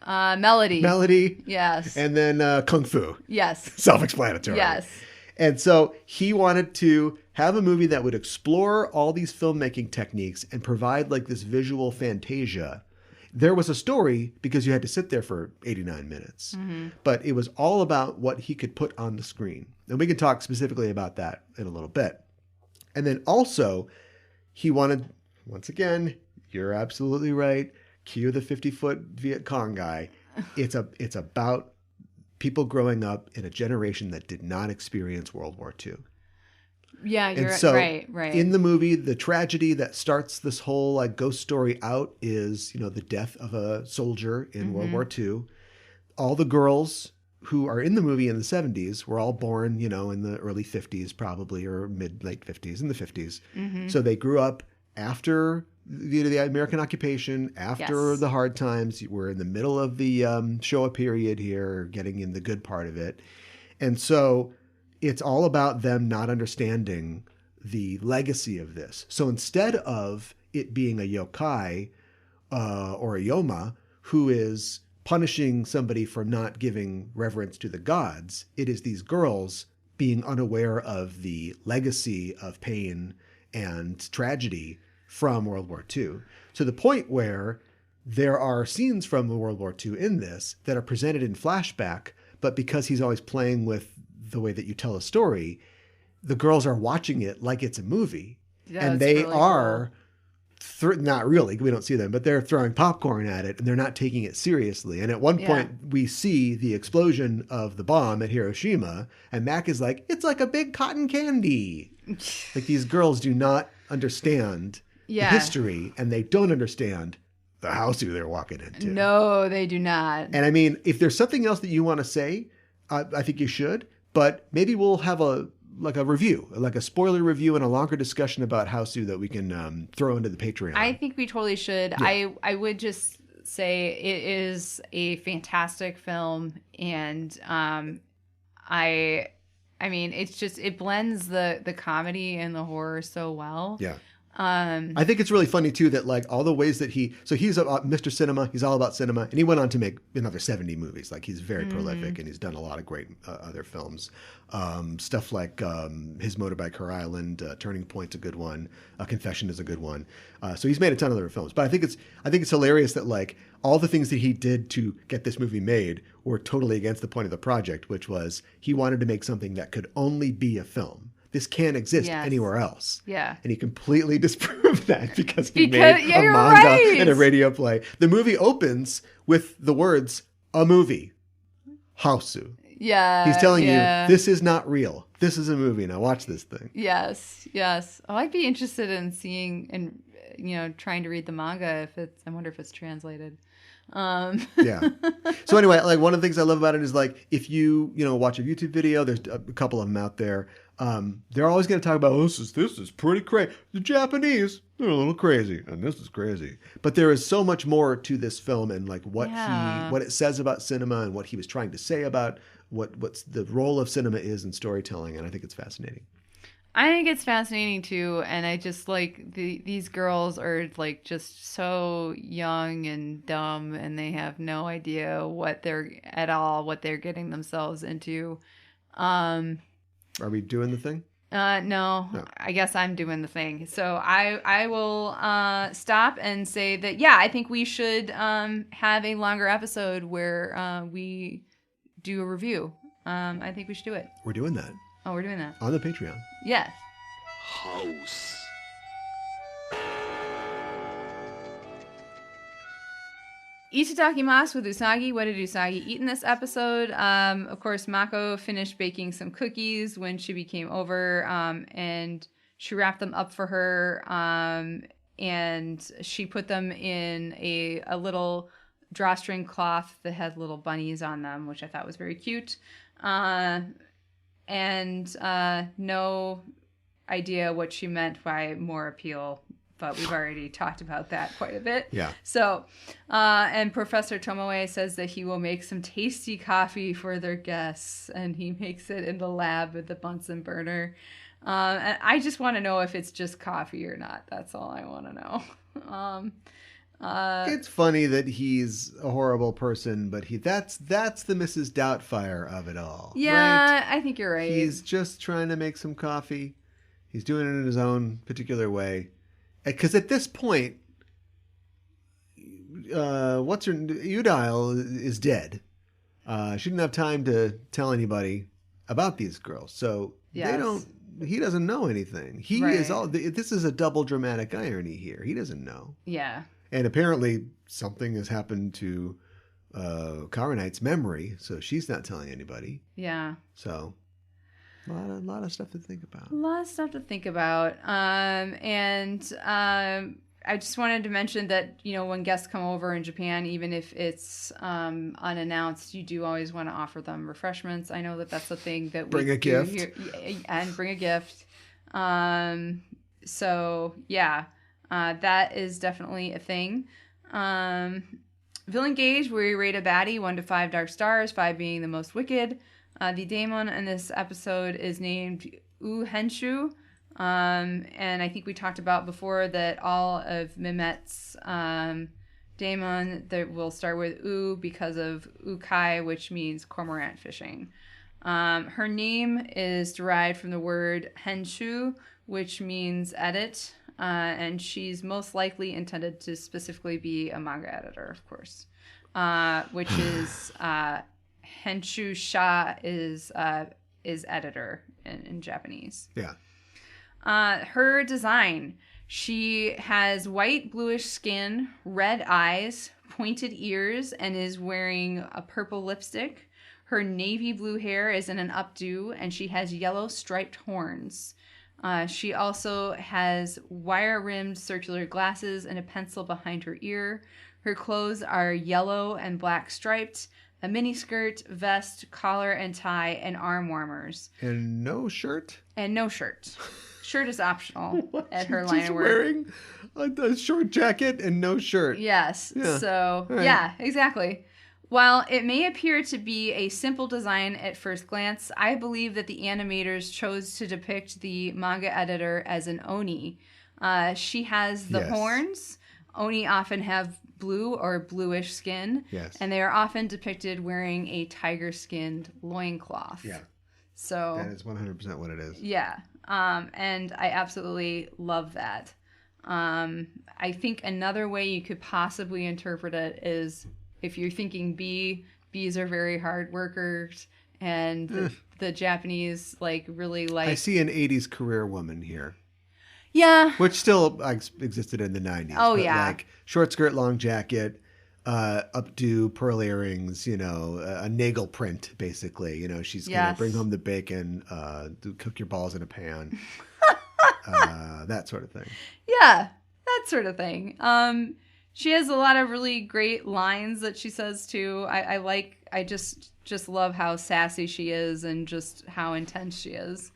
A: Melody. Yes.
B: And then Kung Fu.
A: Yes.
B: Self-explanatory.
A: Yes.
B: And so he wanted to have a movie that would explore all these filmmaking techniques and provide like this visual fantasia. There was a story because you had to sit there for 89 minutes, but it was all about what he could put on the screen. And we can talk specifically about that in a little bit. And then also he wanted, once again, you're absolutely right. Cue the 50-foot Viet Cong guy. It's about people growing up in a generation that did not experience World War II.
A: Yeah, you're right.
B: In the movie, the tragedy that starts this whole like ghost story out is, the death of a soldier in World War II. All the girls who are in the movie in the 70s were all born, in the early 50s probably, or late 50s, in the 50s. So they grew up after the American occupation, after the hard times. We're in the middle of the Showa period here, getting in the good part of it. And so it's all about them not understanding the legacy of this. So instead of it being a yokai or a yoma who is punishing somebody for not giving reverence to the gods, it is these girls being unaware of the legacy of pain and tragedy from World War II, to the point where there are scenes from World War II in this that are presented in flashback, but because he's always playing with the way that you tell a story, the girls are watching it like it's a movie.
A: Yeah,
B: and they really are, not really, we don't see them, but they're throwing popcorn at it and they're not taking it seriously. And at one point we see the explosion of the bomb at Hiroshima, and Mac is like, it's like a big cotton candy. Like, these girls do not understand the history, and they don't understand the house who they're walking into.
A: No, they do not.
B: And I mean, if there's something else that you want to say, I think you should, but maybe we'll have a review, like a spoiler review and a longer discussion about Houseu that we can throw into the Patreon.
A: I think we totally should. Yeah. I would just say it is a fantastic film, and I mean, it blends the comedy and the horror so well.
B: Yeah. I think it's really funny too that like all the ways that he's Mr. Cinema, he's all about cinema, and he went on to make another 70 movies. Like, he's very prolific, and he's done a lot of great other films. Stuff like his Motorbike Her Island, Turning Point's a good one, Confession is a good one. So he's made a ton of other films. But I think it's hilarious that like all the things that he did to get this movie made were totally against the point of the project, which was he wanted to make something that could only be a film. This can't exist anywhere else. Yeah. And he completely disproved that because he made a manga and a radio play. The movie opens with the words, a movie, Houseu.
A: Yeah.
B: He's telling you, this is not real. This is a movie. Now watch this thing.
A: Yes. Oh, I'd be interested in seeing and, trying to read the manga I wonder if it's translated.
B: Yeah. So anyway, like, one of the things I love about it is like, if you watch a YouTube video, there's a couple of them out there. They're always going to talk about, this is pretty crazy. The Japanese, they're a little crazy, and this is crazy. But there is so much more to this film, and like what it says about cinema, and what he was trying to say about what's the role of cinema is in storytelling, and I think it's fascinating.
A: I think it's fascinating too, and I just like these girls are like just so young and dumb, and they have no idea what they're getting themselves into.
B: Are we doing the thing?
A: No, I guess I'm doing the thing. So I will stop and say that, I think we should have a longer episode where we do a review. I think we should do it.
B: We're doing that.
A: Oh, we're doing that.
B: On the Patreon.
A: Yes. Itadakimasu with Usagi. What did Usagi eat in this episode? Of course, Mako finished baking some cookies when Chibi came over, and she wrapped them up for her, and she put them in a little drawstring cloth that had little bunnies on them, which I thought was very cute. And no idea what she meant by more appeal, but we've already talked about that quite a bit.
B: Yeah.
A: So, and Professor Tomoe says that he will make some tasty coffee for their guests, and he makes it in the lab with the Bunsen burner. And I just want to know if it's just coffee or not. That's all I want to know.
B: It's funny that he's a horrible person, but that's the Mrs. Doubtfire of it all.
A: Yeah,
B: right?
A: I think you're right.
B: He's just trying to make some coffee. He's doing it in his own particular way. Because at this point, Udile is dead. She didn't have time to tell anybody about these girls, so
A: Yes.
B: He doesn't know anything. He
A: Right.
B: is all. This is a double dramatic irony here. He doesn't know.
A: Yeah.
B: And apparently something has happened to Karanite's memory, so she's not telling anybody.
A: Yeah.
B: So a lot of stuff to think about.
A: A lot of stuff to think about. I just wanted to mention that, when guests come over in Japan, even if it's unannounced, you do always want to offer them refreshments. I know that that's a thing that
B: Bring
A: we
B: a
A: do
B: gift.
A: here, and bring a gift. So yeah, that is definitely a thing. Villain gauge, we rate a baddie 1 to 5 dark stars, 5 being the most wicked. The daemon in this episode is named Henshu. And I think we talked about before that all of Mimet's daemon that will start with U because of ukai, which means cormorant fishing. Her name is derived from the word henshu, which means edit, and she's most likely intended to specifically be a manga editor, of course, which is henshu sha is editor in Japanese.
B: Yeah.
A: Her design, she has white bluish skin, red eyes, pointed ears, and is wearing a purple lipstick. Her navy blue hair is in an updo, and she has yellow striped horns. She also has wire-rimmed circular glasses and a pencil behind her ear. Her clothes are yellow and black striped, a miniskirt, vest, collar and tie, and arm warmers.
B: And no shirt?
A: And no shirt. Shirt is optional at her
B: She's
A: line of work.
B: wearing a short jacket and no shirt.
A: Yes.
B: Yeah.
A: So,
B: All right.
A: yeah, exactly. While it may appear to be a simple design at first glance, I believe that the animators chose to depict the manga editor as an oni. She has the
B: Yes.
A: horns. Oni often have blue or bluish skin.
B: Yes.
A: And they are often depicted wearing a tiger-skinned loincloth.
B: Yeah.
A: So
B: That is 100% what it is.
A: yeah. And I absolutely love that. I think another way you could possibly interpret it is if you're thinking bees are very hard workers, and the Japanese really like.
B: I see an 80s career woman here,
A: Yeah.
B: which still existed in the 90s.
A: Oh,
B: but
A: yeah.
B: Like short skirt, long jacket, updo, pearl earrings, a nagel print, basically. She's going
A: Yes.
B: to bring home the bacon, cook your balls in a pan, that sort of thing.
A: Yeah, that sort of thing. She has a lot of really great lines that she says too. I just love how sassy she is and just how intense she is.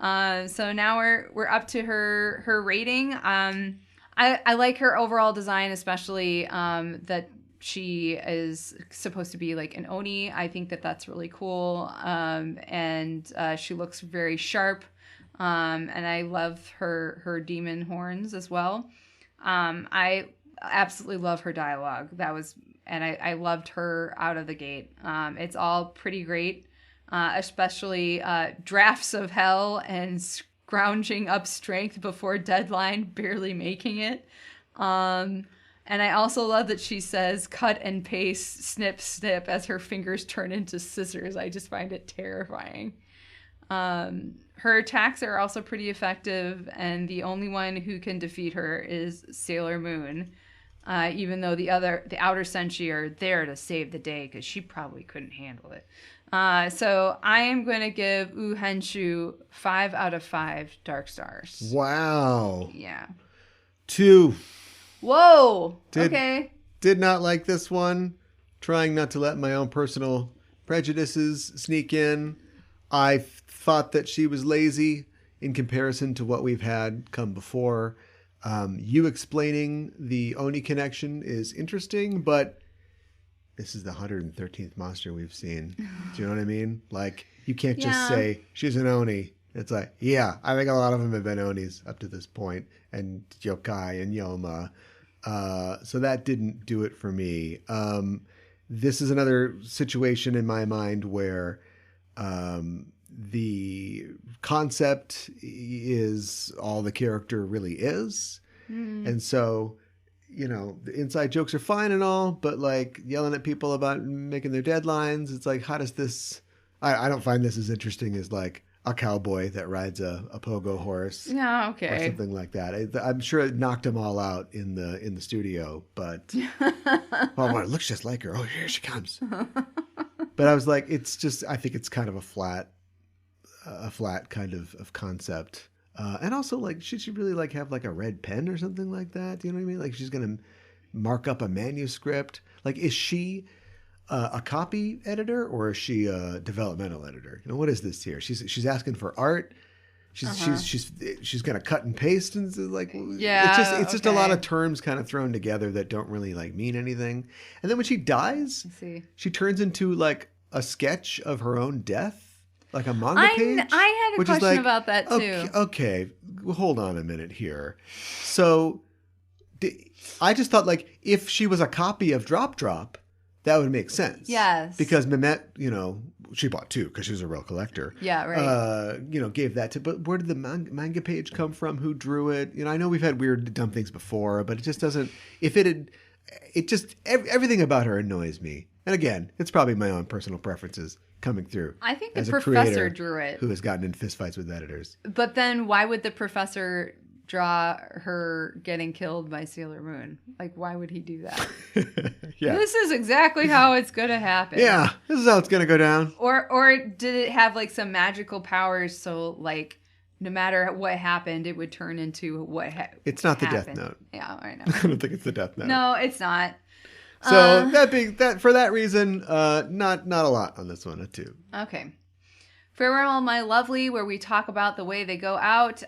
A: So now we're up to her rating. I like her overall design, especially that she is supposed to be like an oni. I think that that's really cool. And she looks very sharp. And I love her demon horns as well. I absolutely love her dialogue. I loved her out of the gate. It's all pretty great, especially drafts of hell and scrounging up strength before deadline, barely making it. And I also love that she says cut and paste, snip, snip as her fingers turn into scissors. I just find it terrifying. Her attacks are also pretty effective, and the only one who can defeat her is Sailor Moon. even though the outer Senshi are there to save the day because she probably couldn't handle it. So I am going to give Uhenshu 5 out of 5 dark stars.
B: Wow.
A: Yeah.
B: 2.
A: Whoa. Okay.
B: Did not like this one. Trying not to let my own personal prejudices sneak in. I thought that she was lazy in comparison to what we've had come before. You explaining the Oni connection is interesting, but this is the 113th monster we've seen. Do you know what I mean? Like, you can't just say she's an Oni. It's like, yeah, I think a lot of them have been Onis up to this point, and yokai and yoma. So that didn't do it for me. This is another situation in my mind where the concept is all the character really is. And so, you know, the inside jokes are fine and all, but like yelling at people about making their deadlines, it's like, how does this... I don't find this as interesting as like a cowboy that rides a pogo horse.
A: Yeah, okay.
B: Or something like that. I'm sure it knocked them all out in the studio, but oh, it looks just like her. Oh, here she comes. But I was like, it's just, I think it's kind of a flat kind of concept. And also, like, should she really like have like a red pen or something like that? Do you know what I mean? Like, she's gonna mark up a manuscript. Like, is she a copy editor or is she a developmental editor? You know, what is this here? She's asking for art. She's gonna cut and paste and like,
A: yeah,
B: it's just a lot of terms kind of thrown together that don't really like mean anything. And then when she dies, she turns into like a sketch of her own death, like a manga page.
A: I had a question about that too.
B: Okay, hold on a minute here. So I just thought like if she was a copy of Drop, that would make sense.
A: Yes.
B: Because Mehmet, you know, she bought 2 because she's a real collector.
A: Yeah, right.
B: You know, gave that to, but where did the manga page come from? Who drew it? You know, I know we've had weird, dumb things before, but it just doesn't, everything about her annoys me. And again, it's probably my own personal preferences coming through.
A: I think the professor drew it.
B: Who has gotten in fistfights with editors.
A: But then why would the professor draw her getting killed by Sailor Moon? Like, why would he do that?
B: Yeah.
A: This is exactly how it's going to happen.
B: Yeah, this is how it's going to go down.
A: Or did it have like some magical powers so like no matter what happened, it would turn into what
B: It's not
A: happened.
B: The Death Note.
A: Yeah, I know.
B: I don't think it's the Death Note.
A: No, it's not.
B: So that for that reason, not a lot on this one, a 2.
A: Okay. Farewell, My Lovely, where we talk about the way they go out.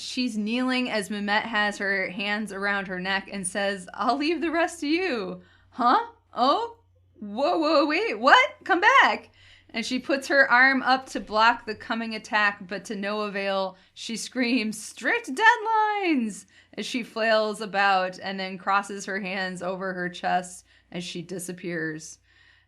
A: She's kneeling as Mehmet has her hands around her neck and says, "I'll leave the rest to you." Huh? Oh? Whoa, wait, what? Come back. And she puts her arm up to block the coming attack, but to no avail. She screams, "Strict deadlines!" as she flails about and then crosses her hands over her chest as she disappears.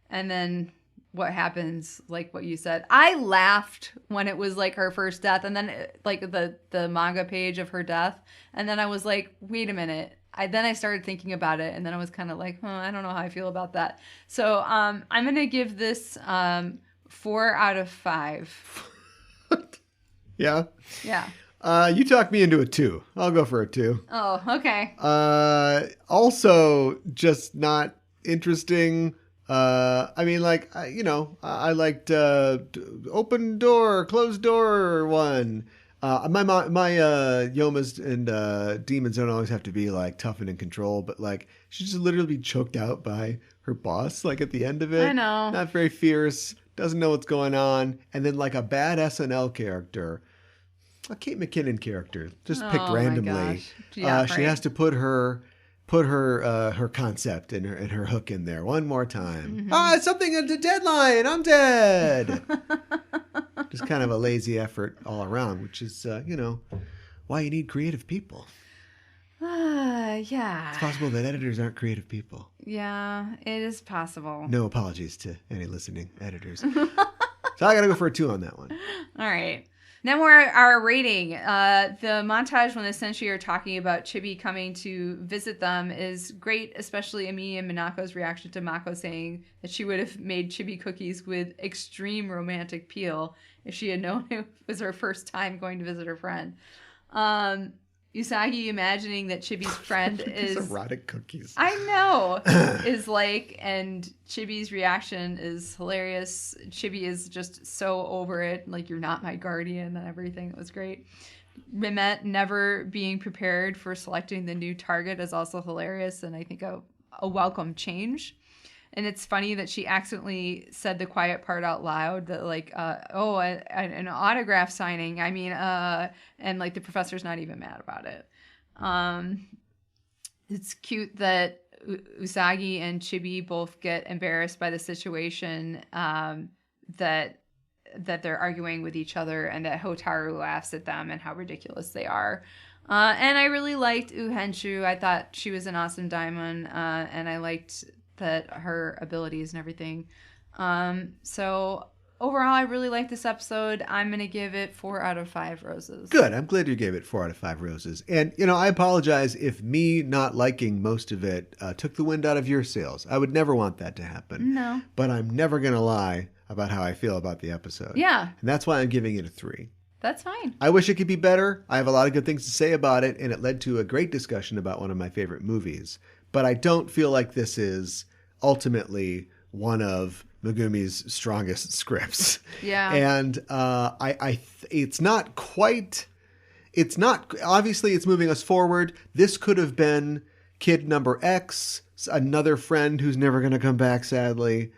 A: And then what happens, like what you said. I laughed when it was like her first death and then like the manga page of her death. And then I was like, wait a minute. Then I started thinking about it and then I was kind of like, I don't know how I feel about that. So I'm going to give this 4 out of 5.
B: Yeah?
A: Yeah.
B: You talked me into a 2. I'll go for a 2.
A: Oh, okay.
B: Also, just not interesting. I mean, like, I liked open door, closed door one. My Yomas and demons don't always have to be like tough and in control, but like she just literally be choked out by her boss, like at the end of it.
A: I know.
B: Not very fierce, doesn't know what's going on, and then like a bad SNL character, a Kate McKinnon character, just picked randomly.
A: Yeah,
B: she has to put her concept and her hook in there one more time. Mm-hmm. Something at the deadline. I'm dead. Just kind of a lazy effort all around, which is why you need creative people.
A: Yeah.
B: It's possible that editors aren't creative people.
A: Yeah, it is possible.
B: No apologies to any listening editors. So I got to go for a 2 on that one.
A: All right. Now we're at our rating. The montage when the Senshi are talking about Chibi coming to visit them is great, especially Ami and Minako's reaction to Mako saying that she would have made Chibi cookies with extreme romantic peel if she had known it was her first time going to visit her friend. Usagi imagining that Chibi's friend
B: These
A: is...
B: erotic cookies.
A: I know. Is like, and Chibi's reaction is hilarious. Chibi is just so over it. Like, you're not my guardian and everything. It was great. Mimette never being prepared for selecting the new target is also hilarious, and I think a welcome change. And it's funny that she accidentally said the quiet part out loud, that like, an autograph signing. I mean, and like the professor's not even mad about it. It's cute that Usagi and Chibi both get embarrassed by the situation, that they're arguing with each other, and that Hotaru laughs at them and how ridiculous they are. And I really liked Uhenshu. I thought she was an awesome diamond, and I liked that her abilities and everything. So overall, I really liked this episode. I'm going to give it 4 out of 5 roses.
B: Good. I'm glad you gave it 4 out of 5 roses. And, I apologize if me not liking most of it took the wind out of your sails. I would never want that to happen.
A: No.
B: But I'm never going to lie about how I feel about the episode.
A: Yeah.
B: And that's why I'm giving it a 3.
A: That's fine.
B: I wish it could be better. I have a lot of good things to say about it, and it led to a great discussion about one of my favorite movies. But I don't feel like this is ultimately one of Megumi's strongest scripts.
A: Yeah.
B: And it's not obviously it's moving us forward. This could have been kid number X, another friend who's never going to come back, sadly.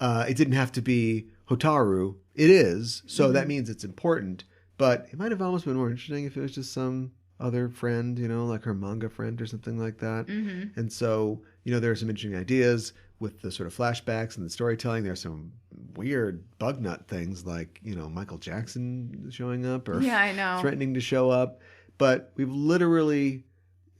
B: It didn't have to be Hotaru. It is. So that means it's important. But it might have almost been more interesting if it was just some other friend, like her manga friend or something like that. Mm-hmm. And so, there are some interesting ideas with the sort of flashbacks and the storytelling. There's some weird bug nut things like, Michael Jackson showing up or
A: I know.
B: threatening to show up. But we've literally,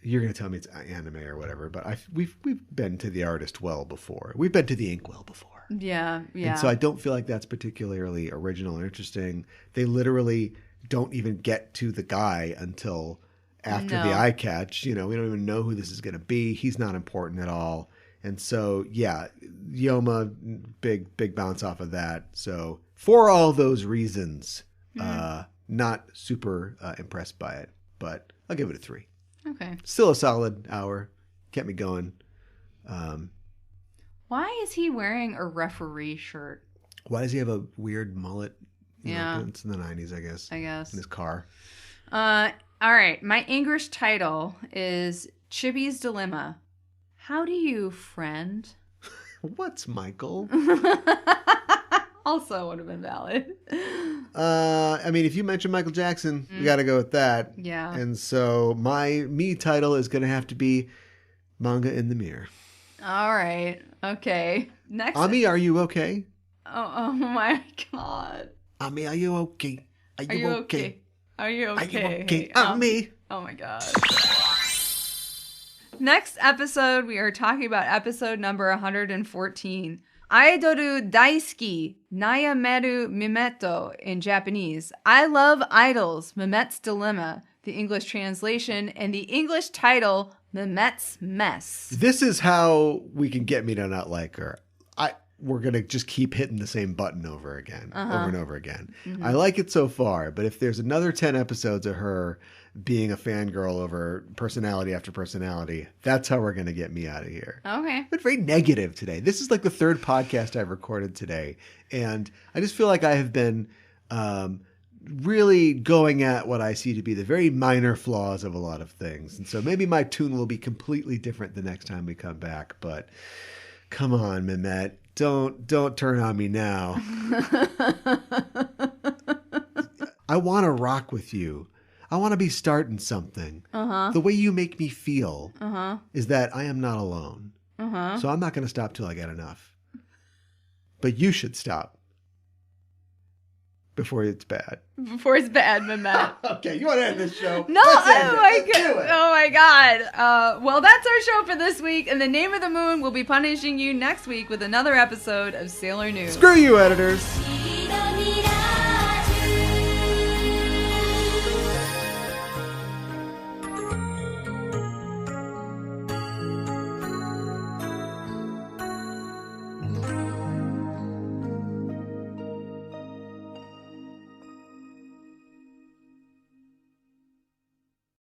B: you're going to tell me it's anime or whatever, but we've been to the artist well before. We've been to the inkwell before.
A: Yeah.
B: And so I don't feel like that's particularly original or interesting. They literally don't even get to the guy until after the eye catch. We don't even know who this is going to be. He's not important at all. And so, yeah, Yoma, big bounce off of that. So for all those reasons, not super impressed by it, but I'll give it a 3.
A: Okay.
B: Still a solid hour. Kept me going.
A: Why is he wearing a referee shirt?
B: Why does he have a weird mullet?
A: Yeah.
B: It's in the 90s, I guess. In his car.
A: All right. My English title is Chibi's Dilemma. How do you, friend?
B: What's Michael?
A: Also would have been valid.
B: If you mention Michael Jackson, we got to go with that.
A: Yeah.
B: And so me title is going to have to be Manga in the Mirror.
A: All right. Okay. Next.
B: Ami, are you okay?
A: Oh my God.
B: Ami, are you okay? Are you okay?
A: Are you okay?
B: Are you okay? Ami.
A: Oh my God. Next episode, we are talking about episode number 114. Aidoru daisuki, nayameru mimeto in Japanese. I love idols, Mimette's dilemma. The English translation and the English title, Mimette's mess.
B: This is how we can get me to not like her. We're going to just keep hitting the same button over and over again. Mm-hmm. I like it so far, but if there's another 10 episodes of her being a fangirl over personality after personality, that's how we're going to get me out of here.
A: Okay.
B: I've been very negative today. This is like the 3rd podcast I've recorded today. And I just feel like I have been really going at what I see to be the very minor flaws of a lot of things. And so maybe my tune will be completely different the next time we come back. But come on, Mimette. Don't turn on me now. I want to rock with you. I want to be starting something. The way you make me feel is that I am not alone. So I'm not going to stop till I get enough. But you should stop. Before it's bad.
A: Before it's bad, Mimette.
B: Okay, you want to end this show?
A: No, oh my God. Well, that's our show for this week, and the Name of the Moon will be punishing you next week with another episode of Sailor Noob.
B: Screw you, editors.